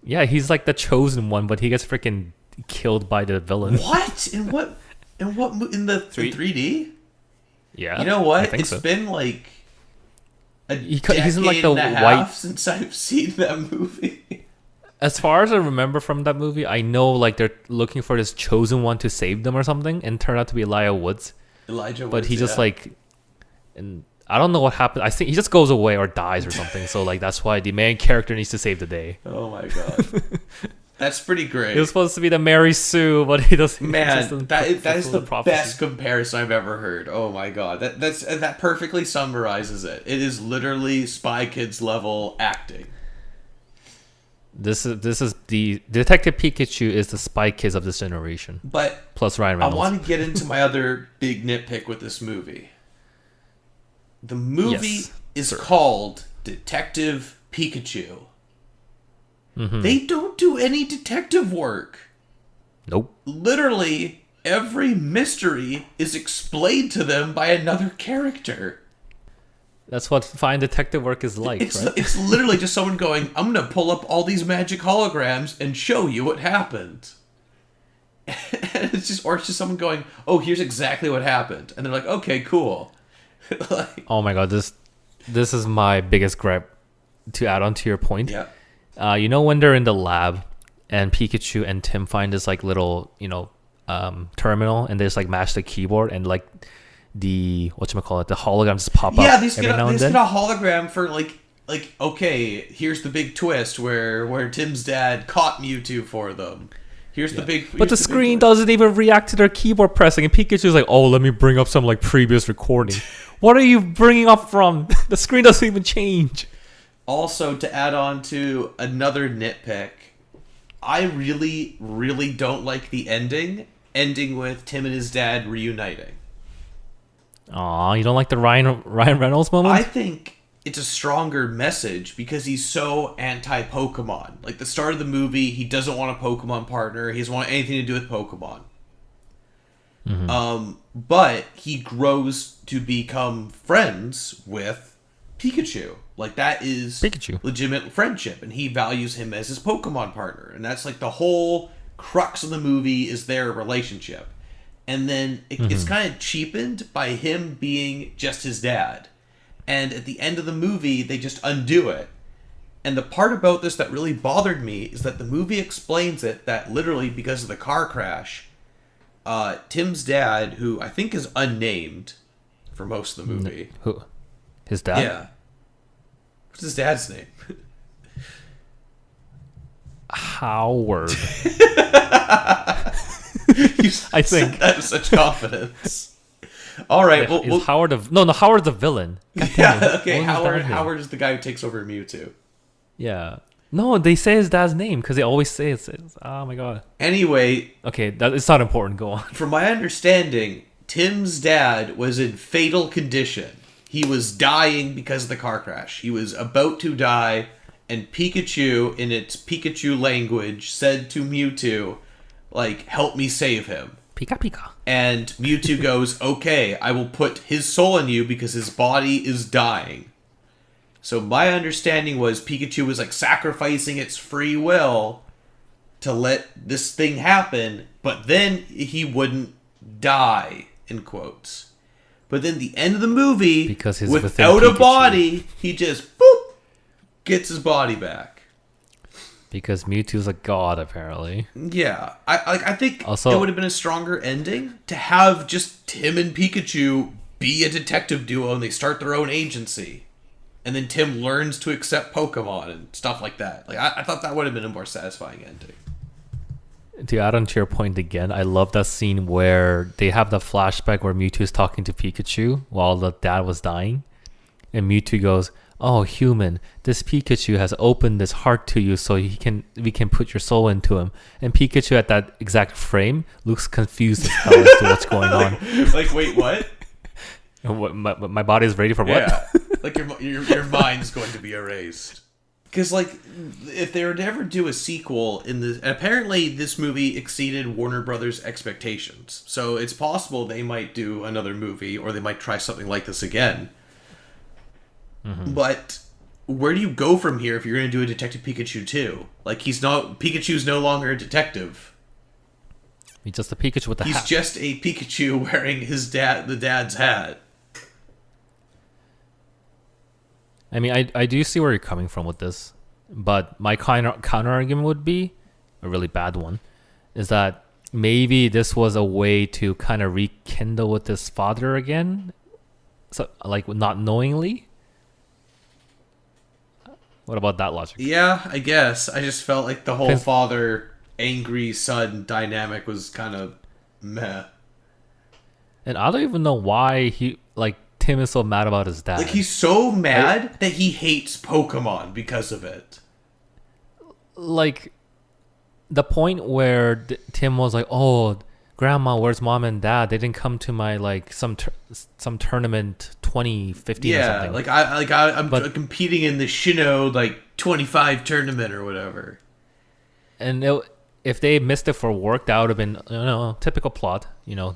Yeah, he's like the chosen one, but he gets freaking killed by the villain. What? In the 3D? Yeah. You know what? It's been like he's in like the white since I've seen that movie. As far as I remember from that movie, I know like they're looking for this chosen one to save them or something, and turned out to be Elijah Woods. But he just like, and I don't know what happened. I think he just goes away or dies or something. So like that's why the main character needs to save the day. Oh my god, that's pretty great. He was supposed to be the Mary Sue, but he doesn't. Man, that is the best comparison I've ever heard. Oh my god, that perfectly summarizes it. It is literally Spy Kids level acting. This is the Detective Pikachu is the Spy Kids of this generation. But plus Ryan Reynolds. I want to get into my other big nitpick with this movie. The movie is called Detective Pikachu. Mm-hmm. They don't do any detective work. Nope. Literally, every mystery is explained to them by another character. That's what fine detective work is like, right? It's literally just someone going, I'm going to pull up all these magic holograms and show you what happened. And it's just someone going, oh, here's exactly what happened. And they're like, okay, cool. Like, oh my god, this is my biggest gripe to add on to your point. Yeah. You know when they're in the lab and Pikachu and Tim find this like little, terminal and they just like mash the keyboard and like the whatchamacallit, the holograms just pop Yeah, up they just every get now a, they and just then. get a hologram for like okay, here's the big twist where Tim's dad caught Mewtwo for them. Here's the big. But the here's screen big twist. doesn't even react to their keyboard pressing, and Pikachu's like, "Oh, let me bring up some like previous recording." What are you bringing up from? The screen doesn't even change. Also, to add on to another nitpick, I really, really don't like the ending with Tim and his dad reuniting. Aw, you don't like the Ryan Reynolds moment? I think it's a stronger message because he's so anti-Pokemon. Like, the start of the movie, he doesn't want a Pokemon partner. He doesn't want anything to do with Pokemon. But he grows to become friends with Pikachu. Like, that is Pikachu. legitimate friendship, and he values him as his Pokemon partner. And that's, like, the whole crux of the movie is their relationship. And then it's kind of cheapened by him being just his dad. And at the end of the movie, they just undo it. And the part about this that really bothered me is that the movie explains it that literally because of the car crash, Tim's dad, who I think is unnamed for most of the movie. Who? His dad? Yeah. What's his dad's name? Howard. I think. that with such confidence. All right. Well, Is Howard no, Howard's the villain. yeah. Okay. What was his dad's name? Howard is the guy who takes over Mewtwo. Yeah. No, they say his dad's name because they always say it. Oh my god. Anyway, Okay, it's not important. Go on. from my understanding, Tim's dad was in fatal condition. He was dying because of the car crash. He was about to die, and Pikachu, in its Pikachu language, said to Mewtwo, like, help me save him. Pika Pika. And Mewtwo goes, okay, I will put his soul in you because his body is dying. So my understanding was Pikachu was like sacrificing its free will to let this thing happen, but then he wouldn't die, in quotes. But then the end of the movie, Because he's without within a Pikachu. body, he just boop gets his body back. Because Mewtwo's a god, apparently. Yeah, I think Also- it would have been a stronger ending to have just Tim and Pikachu be a detective duo and they start their own agency, and then Tim learns to accept Pokemon and stuff like that. Like I thought that would have been a more satisfying ending. To add on to your point again, I love that scene where they have the flashback where Mewtwo is talking to Pikachu while the dad was dying, and Mewtwo goes, "Oh, human, this Pikachu has opened his heart to you, so we can put your soul into him." And Pikachu at that exact frame looks confused as hell as to what's going on. Like wait, what? What, my body is ready for what? Yeah, like your mind's going to be erased. Because like, if they were to ever do a sequel in this, apparently this movie exceeded Warner Brothers' expectations. So it's possible they might do another movie, or they might try something like this again. But where do you go from here if you're going to do a Detective Pikachu 2? Like, Pikachu's no longer a detective. He's just a Pikachu with a He's hat. just a Pikachu wearing the dad's hat. I mean, I do see where you're coming from with this, but my counter argument would be a really bad one, is that maybe this was a way to kind of rekindle with his father again, so like not knowingly. What about that logic? Yeah, I guess. I just felt like the whole 'Cause- father angry son dynamic was kind of meh. And I don't even know why Tim is so mad about his dad. Like, he's so mad that he hates Pokemon because of it. Like the point where Tim was like, "Oh, Grandma, where's Mom and Dad? They didn't come to my like some tournament 2015 or Yeah, something." I'm But- competing in the Sinnoh like 25 tournament or whatever. And if they missed it for work, that would have been, typical plot.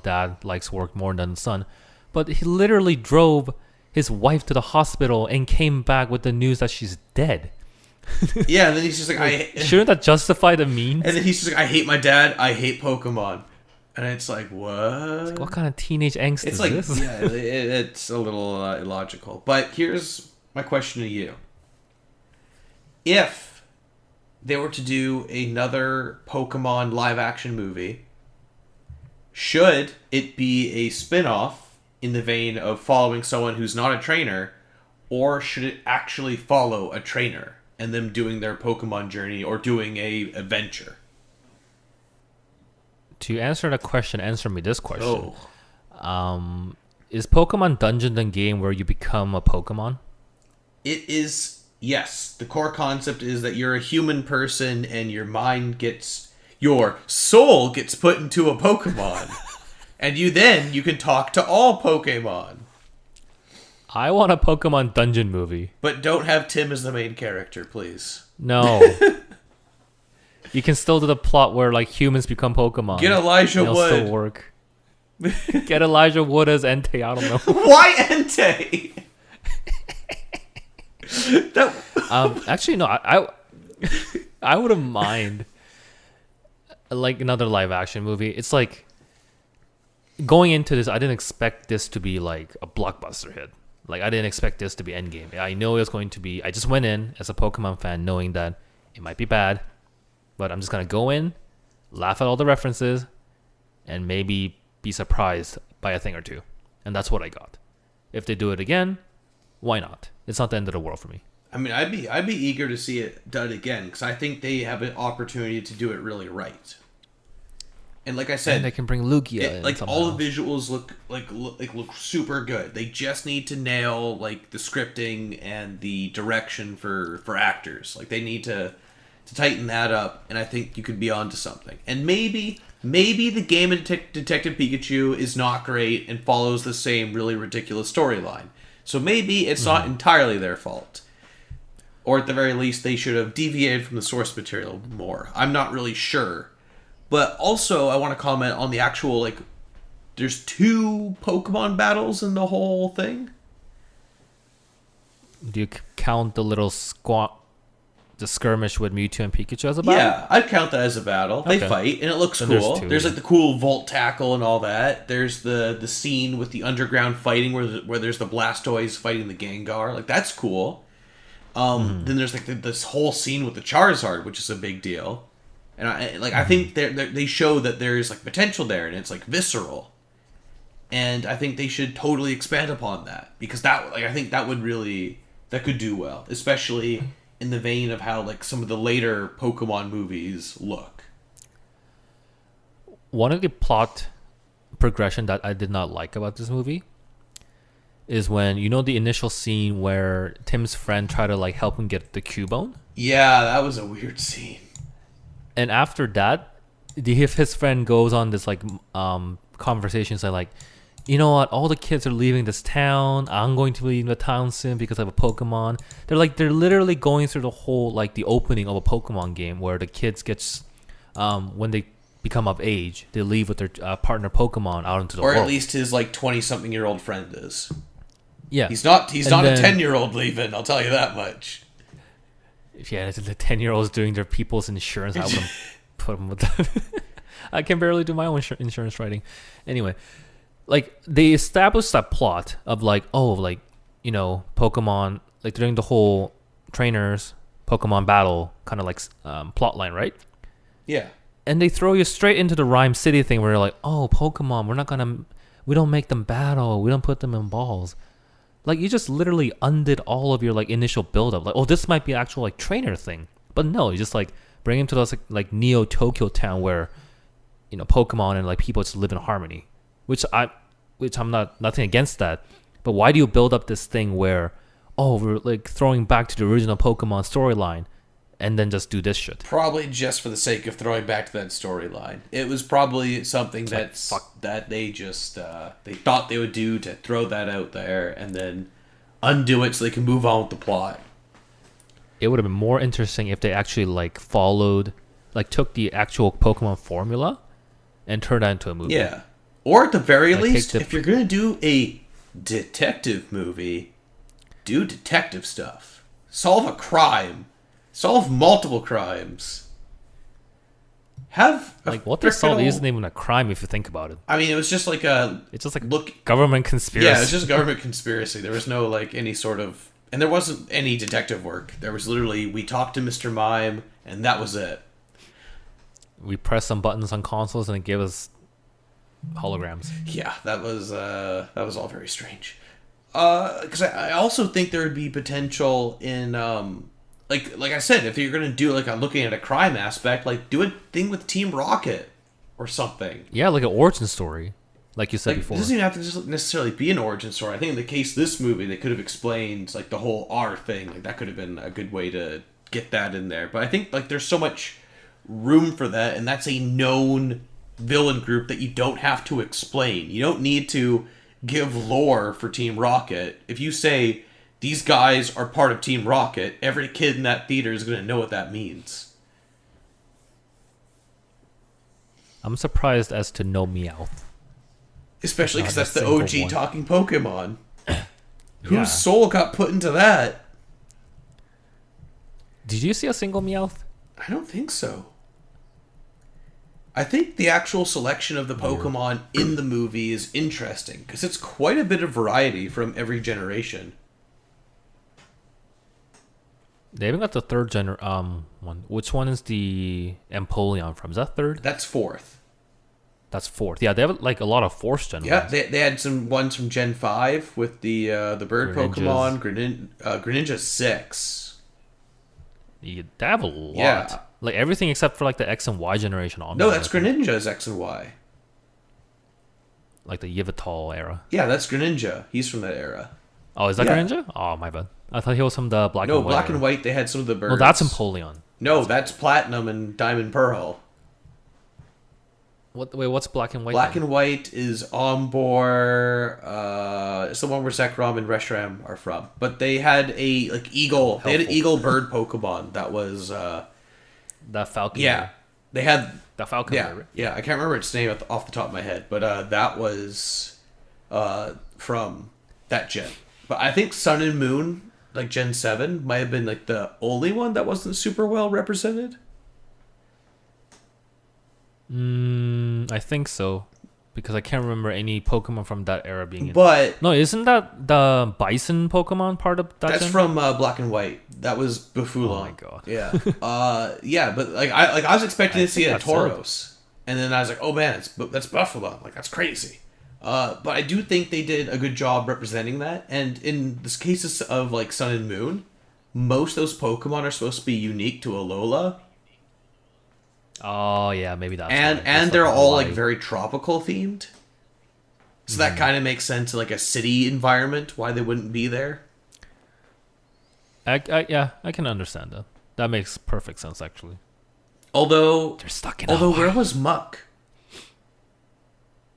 Dad likes work more than the son. But he literally drove his wife to the hospital and came back with the news that she's dead. Yeah, and then he's just like, Shouldn't that justify the means? and then he's just like, I hate my dad, I hate Pokemon. And it's like, what? What kind of teenage angst It's is like, this? yeah, it's a little illogical. But here's my question to you. If they were to do another Pokemon live action movie, should it be a spin-off in the vein of following someone who's not a trainer, or should it actually follow a trainer and them doing their Pokemon journey or doing a adventure? To answer that question, answer me this question. Oh. Is Pokemon Dungeon the game where you become a Pokemon? It is, yes. The core concept is that you're a human person and your soul gets put into a Pokemon. And you can talk to all Pokemon. I want a Pokemon Dungeon movie. But don't have Tim as the main character, please. No. You can still do the plot where like humans become Pokemon. Get Elijah It'll Wood. still work. Get Elijah Wood as Entei. I don't know. Why Entei? Actually, no. I wouldn't mind like another live action movie. It's like going into this, I didn't expect this to be like a blockbuster hit. Like I didn't expect this to be Endgame. I know it was going to be. I just went in as a Pokemon fan, knowing that it might be bad, but I'm just gonna go in, laugh at all the references, and maybe be surprised by a thing or two. And that's what I got. If they do it again, why not? It's not the end of the world for me. I mean, I'd be eager to see it done again because I think they have an opportunity to do it really right. And like I said, and they can bring Lugia in like somehow. all the visuals look super good. They just need to nail like the scripting and the direction for actors. Like they need to tighten that up, and I think you could be onto something. And maybe the game of Detective Pikachu is not great and follows the same really ridiculous storyline. So maybe it's not entirely their fault. Or at the very least, they should have deviated from the source material more. I'm not really sure. But also, I want to comment on the actual, like, there's 2 Pokemon battles in the whole thing. Do you count the little the skirmish with Mewtwo and Pikachu as a battle? Yeah, I'd count that as a battle. They Okay. fight, and it looks Then cool. there's 2, There's yeah. like the cool Volt Tackle and all that. There's the scene with the underground fighting where there's the Blastoise fighting the Gengar. Like, that's cool. Then there's like this whole scene with the Charizard, which is a big deal. And I think they show that there's like potential there, and it's like visceral. And I think they should totally expand upon that because I think that could do well, especially in the vein of how like some of the later Pokemon movies look. One of the plot progression that I did not like about this movie is when the initial scene where Tim's friend tried to like help him get the Cubone. Yeah, that was a weird scene. And after that, if his friend goes on this like conversation saying like, you know what, all the kids are leaving this town. I'm going to leave the town soon because I have a Pokemon. They're literally going through the whole like the opening of a Pokemon game where the kids gets when they become of age, they leave with their partner Pokemon out into the world. Or at least his like 20-something-year-old friend is. Yeah, He's not a 10-year-old leaving. I'll tell you that much. Yeah, the 10-year-olds doing their people's insurance. I wouldn't put them with them. I can barely do my own insurance writing. Anyway, like they established that plot of like, Pokemon, like during the whole trainers Pokemon battle kind of like plot line, right? Yeah. And they throw you straight into the Rhyme City thing where you're like, oh, Pokemon, we don't make them battle. We don't put them in balls. Like, you just literally undid all of your, like, initial build-up. Like, oh, this might be an actual, like, trainer thing. But no, you just, like, bring him to this, like Neo-Tokyo town where, Pokemon and, like, people just live in harmony. Which I'm nothing against that. But why do you build up this thing where, oh, we're, like, throwing back to the original Pokemon storyline and then just do this shit? Probably just for the sake of throwing back to that storyline. It was probably something that they just they thought they would do to throw that out there and then undo it so they can move on with the plot. It would have been more interesting if they actually took the actual Pokemon formula and turned that into a movie. Yeah. Or at the very Like, least, if you're going to do a detective movie, do detective stuff. Solve a crime. Solve multiple crimes. What they solved isn't even a crime if you think about it. I mean, it was just like It's just like government conspiracy. Yeah, it's just government conspiracy. There was no like any sort of, and there wasn't any detective work. There was literally, we talked to Mr. Mime, and that was it. We pressed some buttons on consoles and it gave us holograms. Yeah, that was all very strange. Because I also think there would be potential in like I said, if you're gonna do like looking at a crime aspect, like do a thing with Team Rocket or something. Yeah, like an origin story, like you said Like, before. it doesn't even have to just necessarily be an origin story. I think in the case of this movie, they could have explained like the whole R thing. Like that could have been a good way to get that in there. But I think like there's so much room for that, and that's a known villain group that you don't have to explain. You don't need to give lore for Team Rocket. If you say these guys are part of Team Rocket, every kid in that theater is going to know what that means. I'm surprised as to no Meowth. Especially because Not a that's the single OG one. talking Pokemon. Yeah. Whose soul got put into that? Did you see a single Meowth? I don't think so. I think the actual selection of the Pokemon in the movie is interesting because it's quite a bit of variety from every generation. They even got the third one. Which one is the Empoleon from? Is that third? That's fourth. That's fourth. Yeah, they have like a lot of fourth gen Yeah, ones. they had some ones from Gen 5 with the bird Greninjas. Pokemon, Greninja 6. They have a lot. Yeah. Like everything except for like the X and Y generation on. No, there, that's I think. Greninja's X and Y. Like the Yveltal era. Yeah, that's Greninja. He's from that era. Oh, is that Yeah. Greninja? Oh, my bad. I thought he was from the Black No, and White. Black era. and White, they had some of the birds. No, that's Empoleon. No, that's Platinum and Diamond Pearl. Wait, what's Black and White? Black then? and White is Ombor. It's the one where Zekrom and Reshiram are from. But they had a eagle. They had an Helpful. eagle bird Pokemon that was That Falcon. yeah. They had The Falcon. yeah right? yeah. I can't remember its name off the top of my head, but that was from that gen. But I think Sun and Moon, like Gen 7, might have been like the only one that wasn't super well represented. I think so, because I can't remember any Pokemon from that era being in. But No, isn't that the Bison Pokemon part of that? that's gen? from Black and White. That was Buffulon. Oh my god. Yeah. Yeah, but I was expecting to see a think that's sold. Tauros. And then I was like, oh man, that's Buffalo. Like, that's crazy. But I do think they did a good job representing that. And in the cases of like Sun and Moon, most of those Pokemon are supposed to be unique to Alola. Oh yeah, maybe that's. And why. and It's they're all Hawaii. like very tropical themed. So that kind of makes sense in like a city environment, why they wouldn't be there. Yeah, I can understand that. That makes perfect sense actually. Although They're stuck in. where Hawaii. was Muck?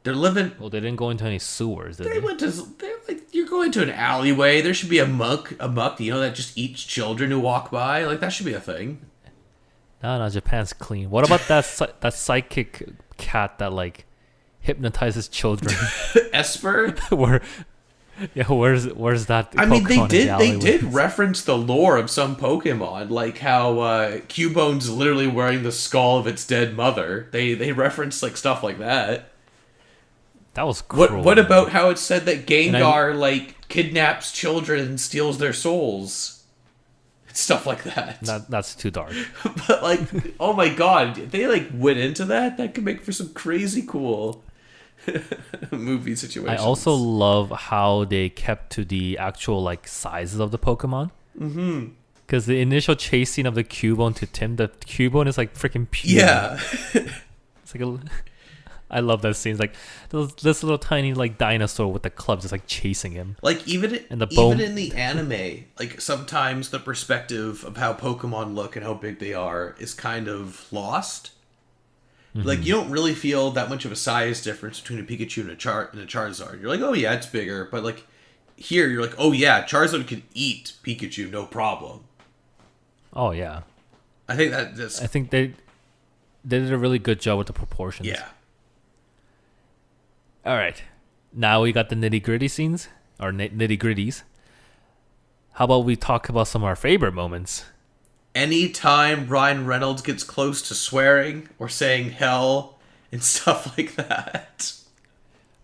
They're living Well, they didn't go into any sewers, did They they? went to. They're like, you're going to an alleyway. There should be a muck, you know, that just eats children who walk by. Like that should be a thing. No, Japan's clean. What about that psychic cat that like hypnotizes children? Esper. Where's that? I mean, Pokemon in the they alleyways? did reference the lore of some Pokemon, like how Cubone's literally wearing the skull of its dead mother. They referenced like stuff like that. That was cruel. What about how it said that Gengar like kidnaps children and steals their souls? Stuff like that. That's too dark. But like, oh my god, if they like went into that, that could make for some crazy cool movie situations. I also love how they kept to the actual like sizes of the Pokemon. Mm-hmm. Because the initial chase scene of the Cubone to Tim, the Cubone is like freaking pure. yeah. It's like I love that scene. It's like this little tiny like dinosaur with the club just like chasing him. Like even And the bone- even in the anime, like sometimes the perspective of how Pokemon look and how big they are is kind of lost. Like you don't really feel that much of a size difference between a Pikachu and a Charizard. You're like, oh yeah, it's bigger, but like here you're like, oh yeah, Charizard can eat Pikachu, no problem. Oh yeah, I think that's I think they did a really good job with the proportions. yeah. All right, now we got the nitty gritty scenes or nitty gritties. How about we talk about some of our favorite moments? Anytime Ryan Reynolds gets close to swearing or saying hell and stuff like that.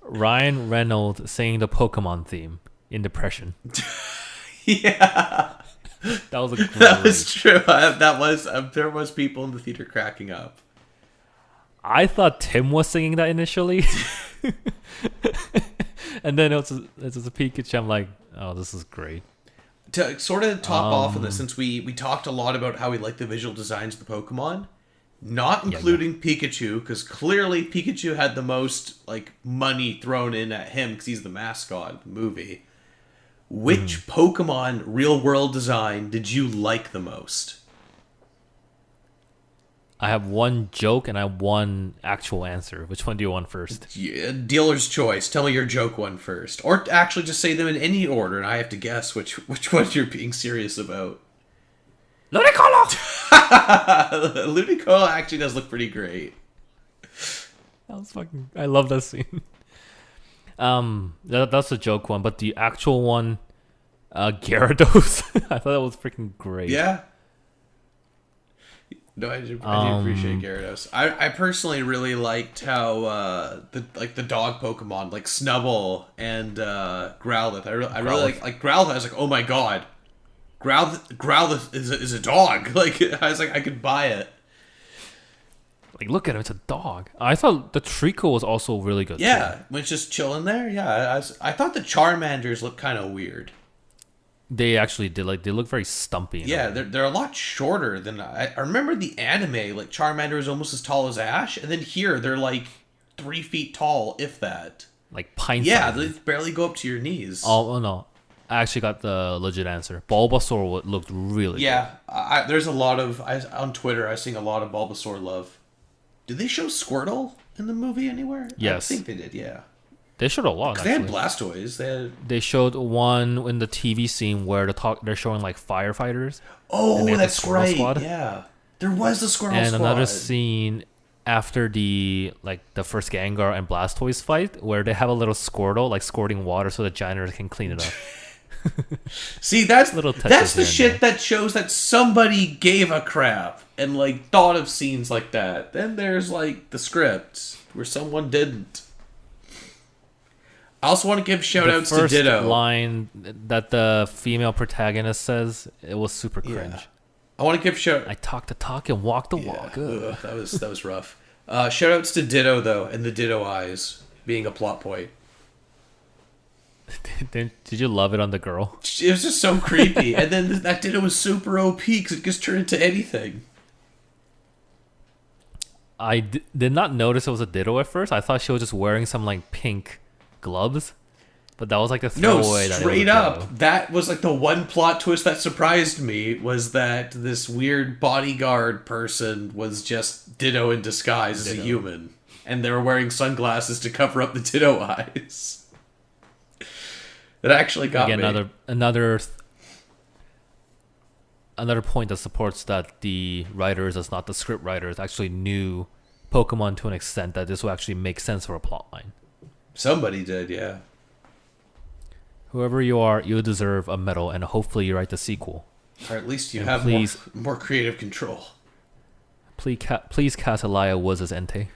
Ryan Reynolds saying the Pokemon theme in Depression. Yeah. That was a great. That was true. There was people in the theater cracking up. I thought Tim was singing that initially. And then it's a Pikachu. I'm like, oh, this is great. To sort of top off on this, since we talked a lot about how we like the visual designs of the Pokemon, not including Pikachu, because clearly Pikachu had the most like money thrown in at him because he's the mascot of the movie. Which Pokemon real world design did you like the most? I have one joke and I have one actual answer. Which one do you want first? Yeah, dealer's choice. Tell me your joke one first, or actually just say them in any order, and I have to guess which one you're being serious about. Ludicolo! Ludicolo actually does look pretty great. That was fucking. I love that scene. That's a joke one, but the actual one, Gyarados. I thought that was freaking great. Yeah. No, I do appreciate Gyarados. I personally really liked how the dog Pokemon like Snubbull and Growlithe. I really like Growlithe. I was like, oh my god, Growlithe is a dog. Like I was like, I could buy it. Like, look at him, it's a dog. I thought the Treecko was also really good. Yeah, too. when it's just chilling there. Yeah, I thought the Charmanders looked kind of weird. They actually did. Like, they look very stumpy. Yeah, they're a lot shorter than I remember the anime. Like Charmander is almost as tall as Ash, and then here they're like 3 feet tall, if that. Like pine. Yeah, sizes. they barely go up to your knees. Oh no, I actually got the legit answer. Bulbasaur looked really. Yeah, there's a lot of on Twitter. I seeing a lot of Bulbasaur love. Did they show Squirtle in the movie anywhere? Yes, I think they did. Yeah, they showed a lot. They had Blastoise. They showed one in the TV scene where they're showing like firefighters. Oh, that's right. Squad. Yeah, there was the Squirrel and Squad. Another scene after the first Gengar and Blastoise fight where they have a little Squirtle like squirting water so the Janitors can clean it up. See, that's touches the shit that shows that somebody gave a crap and like thought of scenes like that. Then there's like the script where someone didn't. I also want to give shout outs to Ditto. The first line that the female protagonist says, it was super cringe. Yeah. I want to give shout. I talk the talk and walk the walk. Ugh, that was rough. Shout outs to Ditto though, and the Ditto eyes being a plot point. Did you love it on the girl? It was just so creepy. And then that Ditto was super OP because it just turned into anything. I did not notice it was a Ditto at first. I thought she was just wearing some like pink gloves. But that was like a throwaway. No, straight up. That was like the one plot twist that surprised me was that this weird bodyguard person was just Ditto in disguise as a human. And they were wearing sunglasses to cover up the Ditto eyes. That actually got me. Another point that supports that the writers, as not the script writers, actually knew Pokemon to an extent that this will actually make sense for a plotline. Somebody did, yeah. Whoever you are, you deserve a medal, and hopefully you write the sequel. Or at least you have more creative control. Please cast Elijah Woods as Entei.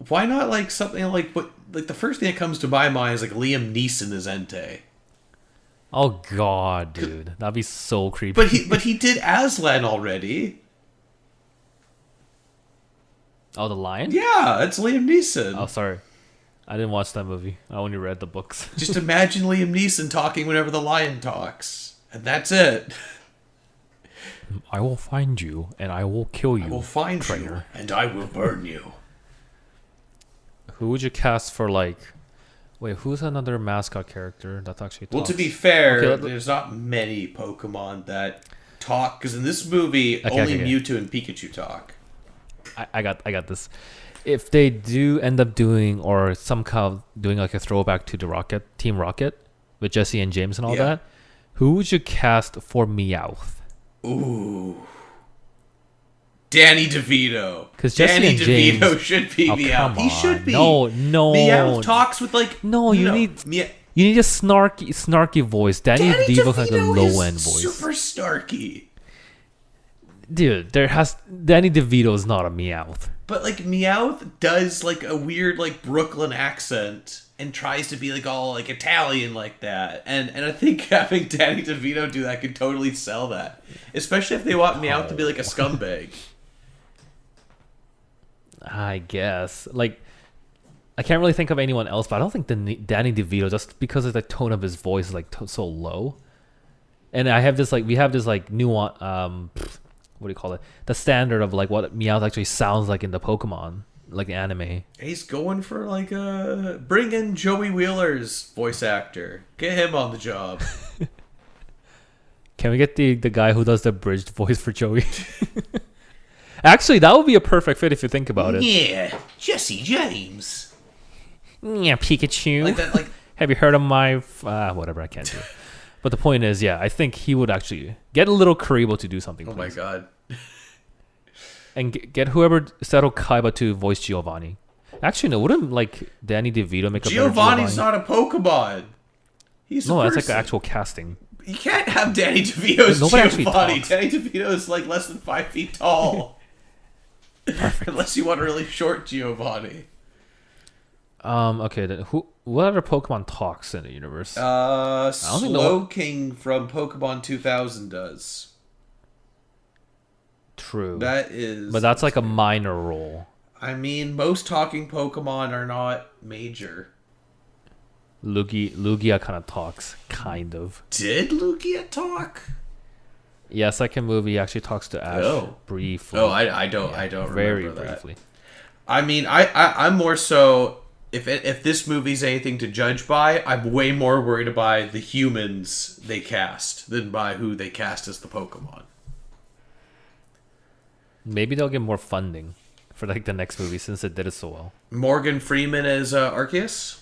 Why not like something like the first thing that comes to my mind is like Liam Neeson as Entei. Oh god, dude, that'd be so creepy. But he did Aslan already. Oh, the lion? Yeah, it's Liam Neeson. Oh, sorry, I didn't watch that movie. I only read the books. Just imagine Liam Neeson talking whenever the lion talks, and that's it. I will find you, and I will kill you. I will find traitor. you, and I will burn you. Who would you cast for like? Wait, who's another mascot character that's actually talks? Well, to be fair, there's not many Pokemon that talk, because in this movie, only Mewtwo and Pikachu talk. I got this. If they do end up doing, or some kind of doing like a throwback to the Team Rocket with Jesse and James and all that, who would you cast for Meowth? Ooh. Danny DeVito. Because Danny DeVito should be Meowth. He should be. No. Meowth talks with like. You need a snarky voice. Danny DeVito has a low end voice. Super snarky. Dude, Danny DeVito is not a Meowth. But like Meowth does like a weird like Brooklyn accent and tries to be like all like Italian like that. And I think having Danny DeVito do that could totally sell that. Especially if they want Meowth to be like a scumbag. I guess. Like, I can't really think of anyone else, but I don't think Danny DeVito, just because of the tone of his voice is like so low. And we have this like nuance, what do you call it? The standard of like what Meowth actually sounds like in the Pokemon, like the anime. He's going for like bring in Joey Wheeler's voice actor. Get him on the job. Can we get the guy who does the bridged voice for Joey? Actually, that would be a perfect fit if you think about it. Yeah, Jesse James. Yeah, Pikachu. Like that, like. Have you heard of my whatever? I can't do it. But the point is, yeah, I think he would actually get a little Karibo to do something. Oh my god. And get whoever Seto Kaiba to voice Giovanni. Actually, no, wouldn't like Danny DeVito make a better Giovanni? Giovanni's not a Pokemon. He's no, a that's like an actual casting. You can't have Danny DeVito's Giovanni. Danny DeVito is like less than 5 feet tall. Perfect. Unless you want a really short Giovanni. Okay, then what other Pokemon talks in the universe? Slowking from Pokemon 2000 does. True. But that's like a minor role. I mean, most talking Pokemon are not major. Lugia kind of talks, kind of. Did Lugia talk? Yeah, second movie actually talks to Ash briefly. Oh, I don't remember very that. Briefly. I mean, I'm more so if this movie's anything to judge by, I'm way more worried about the humans they cast than by who they cast as the Pokemon. Maybe they'll get more funding for like the next movie since it did it so well. Morgan Freeman as Arceus?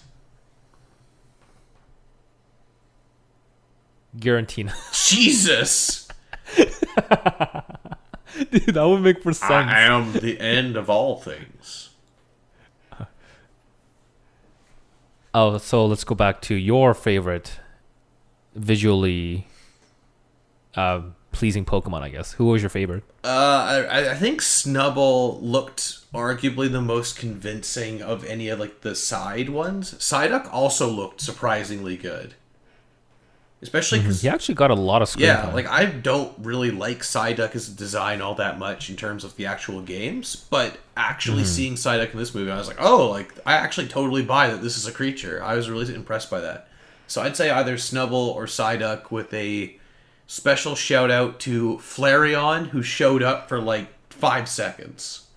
Guaranteed. Jesus! Dude, that would make more sense. I am the end of all things. Oh, so let's go back to your favorite visually pleasing Pokemon, I guess. Who was your favorite? I think Snubbull looked arguably the most convincing of any of like the side ones. Psyduck also looked surprisingly good. Especially because he actually got a lot of screen time. like I don't really like Psyduck as a design all that much in terms of the actual games, but actually seeing Psyduck in this movie, I was like, oh, like I actually totally buy that this is a creature. I was really impressed by that. So I'd say either Snubbull or Psyduck, with a special shout out to Flareon, who showed up for like 5 seconds.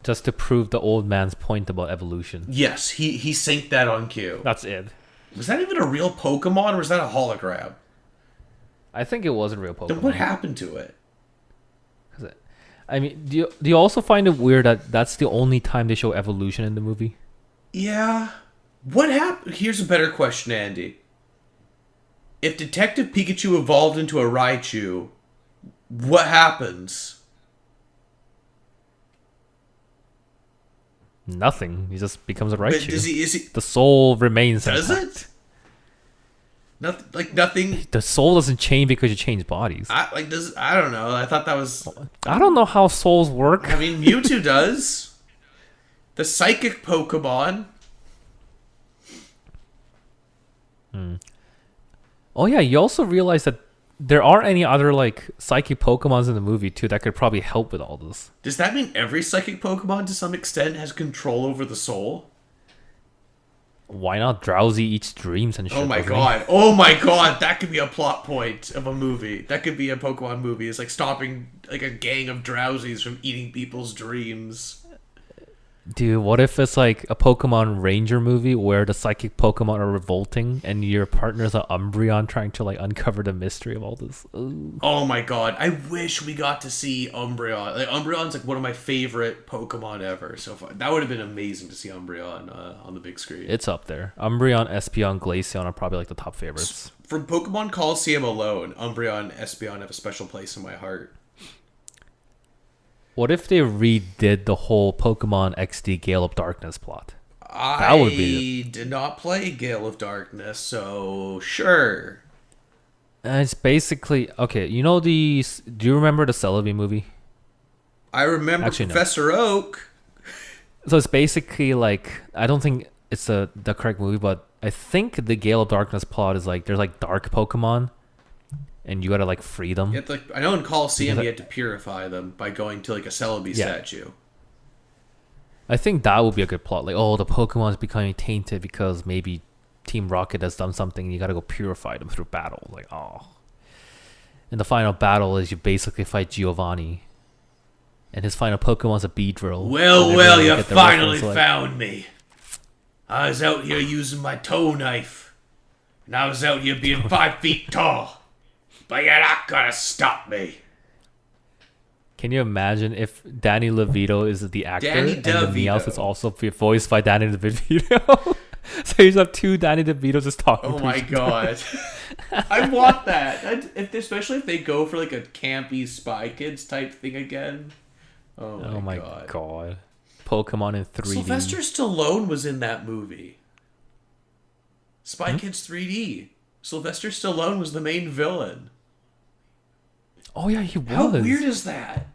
Just to prove the old man's point about evolution. Yes, he synced that on cue. That's it. Was that even a real Pokemon, or was that a hologram? I think it was a real Pokemon. Then what happened to it? I mean, do you also find it weird that that's the only time they show evolution in the movie? Yeah. What happened? Here's a better question, Andy. If Detective Pikachu evolved into a Raichu, what happens? Nothing. He just becomes a Raichu. But is he? The soul remains. Does intact. it? Nothing. Like nothing. The soul doesn't change because you change bodies. I don't know. I thought that was. I don't know how souls work. I mean, Mewtwo does. The psychic Pokemon. Oh yeah, you also realize that there aren't any other like psychic Pokemons in the movie too that could probably help with all this. Does that mean every psychic Pokemon to some extent has control over the soul? Why not? Drowsy eats dreams and shit. Oh my god. Oh my god, that could be a plot point of a movie. That could be a Pokemon movie. It's like stopping like a gang of Drowsies from eating people's dreams. Dude, what if it's like a Pokemon Ranger movie where the psychic Pokemon are revolting and your partner's an Umbreon trying to like uncover the mystery of all this? Ooh. Oh my god, I wish we got to see Umbreon. Like Umbreon's like one of my favorite Pokemon ever so far. That would have been amazing to see Umbreon on the big screen. It's up there. Umbreon, Espeon, Glaceon are probably like the top favorites. From Pokemon Coliseum alone, Umbreon and Espeon have a special place in my heart. What if they redid the whole Pokemon XD Gale of Darkness plot? I did not play Gale of Darkness, so sure. It's basically okay. You know do you remember the Celebi movie? I remember Professor Oak. So it's basically like, I don't think it's the correct movie, but I think the Gale of Darkness plot is like there's like dark Pokemon. And you gotta like free them. I know in Coliseum you had to purify them by going to like a Celebi statue. I think that would be a good plot. Like, oh, the Pokemon's becoming tainted because maybe Team Rocket has done something. And you gotta go purify them through battle. Like, oh. And the final battle is you basically fight Giovanni. And his final Pokemon's a Beedrill. Well, you finally found me. I was out here using my toe knife. And I was out here being 5 feet tall. But you're not gonna stop me. Can you imagine if Danny DeVito is the actor Danny and the DeVito. Meowth is also voiced by Danny DeVito? So you just have 2 Danny DeVitos just talking. Oh to my each god. I want that. Especially if they go for like a campy Spy Kids type thing again. Oh my god. Pokemon in 3D. Sylvester Stallone was in that movie. Spy Kids 3D. Sylvester Stallone was the main villain. Oh yeah, he was. How weird is that?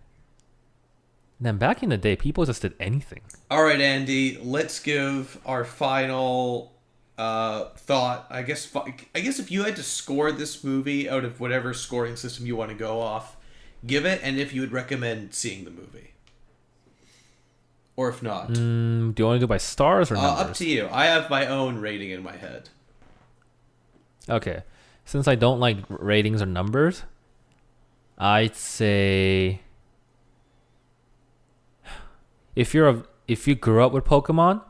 And then back in the day, people just did anything. All right, Andy, let's give our final thought. I guess if you had to score this movie out of whatever scoring system you want to go off, give it, and if you would recommend seeing the movie. Or if not. Do you want to do by stars or numbers? Up to you. I have my own rating in my head. Okay. Since I don't like ratings or numbers, I'd say if you grew up with Pokemon,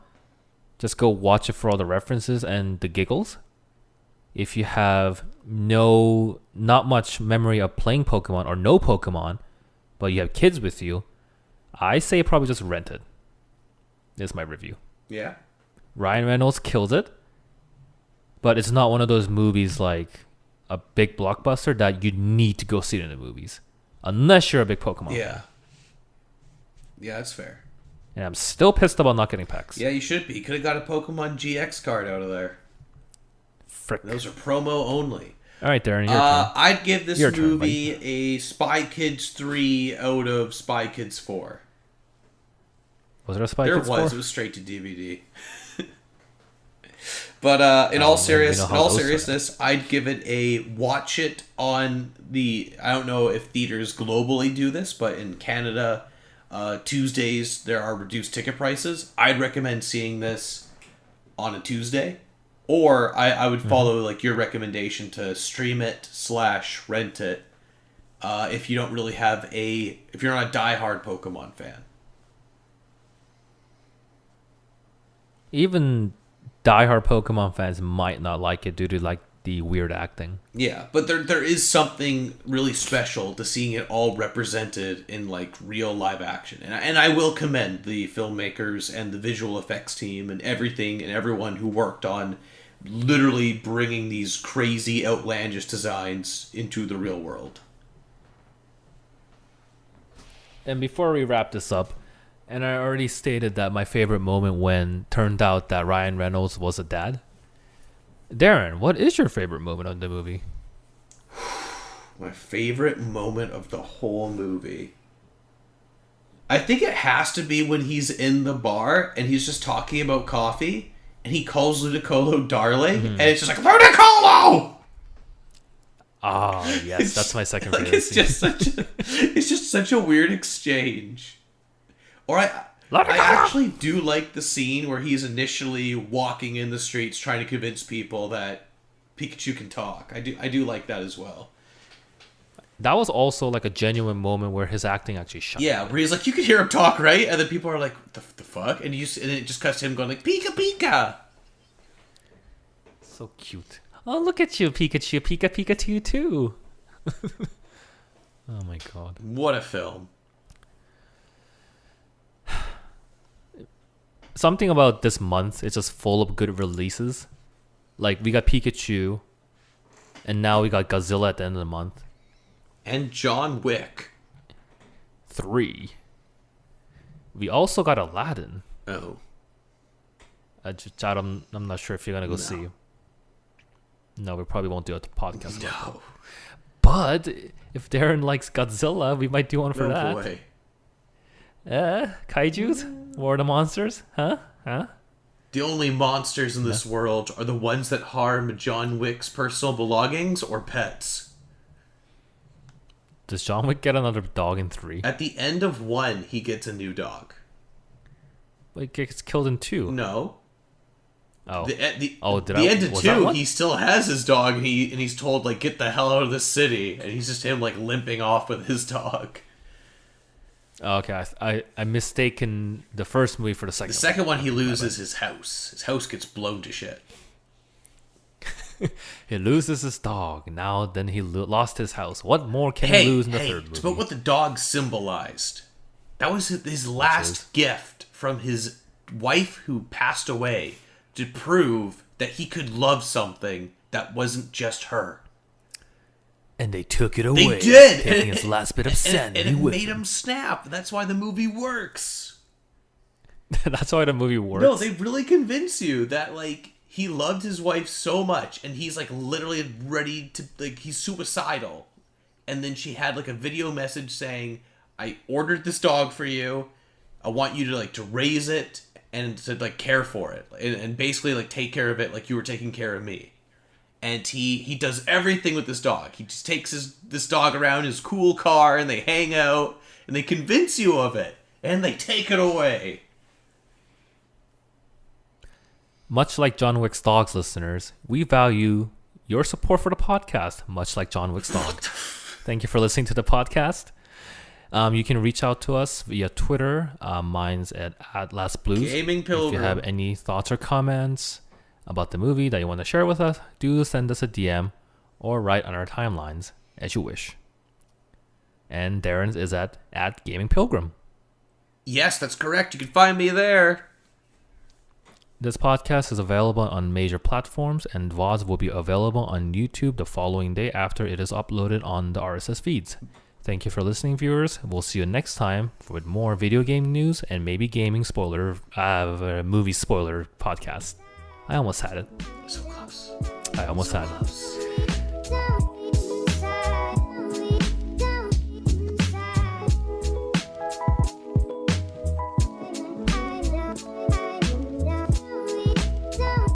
just go watch it for all the references and the giggles. If you have not much memory of playing Pokemon or no Pokemon, but you have kids with you, I say probably just rent it. This is my review. Yeah. Ryan Reynolds kills it, but it's not one of those movies like a big blockbuster that you need to go see it in the movies, unless you're a big Pokemon fan. Yeah. Yeah, that's fair. And I'm still pissed about not getting packs. Yeah, you should be. Could have got a Pokemon GX card out of there. Frick. Those are promo only. All right, Darren, your turn. I'd give this Your turn, movie a Spy Kids 3 out of Spy Kids 4. Was there a Spy There Kids was. 4? It was straight to DVD. But in all seriousness, I'd give it a watch it on the... I don't know if theaters globally do this, but in Canada, Tuesdays, there are reduced ticket prices. I'd recommend seeing this on a Tuesday. Or I would follow like your recommendation to stream it / rent it if you don't really have if you're not a diehard Pokemon fan. Even diehard Pokemon fans might not like it due to like the weird acting. Yeah, but there is something really special to seeing it all represented in like real live action, and I will commend the filmmakers and the visual effects team and everything and everyone who worked on literally bringing these crazy outlandish designs into the real world. And before we wrap this up, and I already stated that my favorite moment when turned out that Ryan Reynolds was a dad. Darren, what is your favorite moment of the movie? My favorite moment of the whole movie. I think it has to be when he's in the bar and he's just talking about coffee and he calls Ludicolo darling and it's just like, Ludicolo! Ah, yes, that's my second favorite It's scene. just such a weird exchange. Or I actually do like the scene where he's initially walking in the streets trying to convince people that Pikachu can talk. I do like that as well. That was also like a genuine moment where his acting actually shone. Yeah, where he's like, you can hear him talk, right? And then people are like, the fuck? And it just cuts to him going like, Pika Pika! So cute. Oh, look at you, Pikachu. Pika Pikachu too. Oh my god. What a film. Something about this month, it's just full of good releases. Like, we got Pikachu, and now we got Godzilla at the end of the month. And John Wick. 3. We also got Aladdin. Oh. I'm not sure if you're going to go see. No, we probably won't do a podcast. No. But if Darren likes Godzilla, we might do one for that. No boy. Kaijus? War of the Monsters? Huh? The only monsters in this world are the ones that harm John Wick's personal belongings or pets. Does John Wick get another dog in 3? At the end of 1, he gets a new dog. But gets killed in 2. No. Oh. The end of was that 2, one? he still has his dog, and he's told, like, get the hell out of the city, and he's just him, like, limping off with his dog. Okay, I mistaken the first movie for the second. The second one, he loses his house. His house gets blown to shit. He loses his dog. Now then he lost his house. What more can he lose in the third movie? It's about what the dog symbolized. That was his last gift from his wife who passed away to prove that he could love something that wasn't just her. And they took it away. They did! Taking his last bit of sanity and it with made him snap. That's why the movie works. That's why the movie works. No, they really convince you that, like, he loved his wife so much, and he's, like, literally ready to, like, he's suicidal. And then she had, like, a video message saying, I ordered this dog for you. I want you to, like, to raise it and to, like, care for it. And basically, like, take care of it like you were taking care of me. And he does everything with this dog. He just takes this dog around his cool car, and they hang out, and they convince you of it. And they take it away. Much like John Wick's dogs, listeners, we value your support for the podcast, much like John Wick's dog. Thank you for listening to the podcast. You can reach out to us via Twitter. Mine's at @LastBlues. Gaming Pilgrim. If you have any thoughts or comments about the movie that you want to share with us, do send us a DM or write on our timelines as you wish. And Darren's is at Gaming Pilgrim. Yes, that's correct. You can find me there. This podcast is available on major platforms, and VODs will be available on YouTube the following day after it is uploaded on the RSS feeds. Thank you for listening, viewers. We'll see you next time with more video game news and maybe movie spoiler podcast. I almost had it. So close. I almost had it.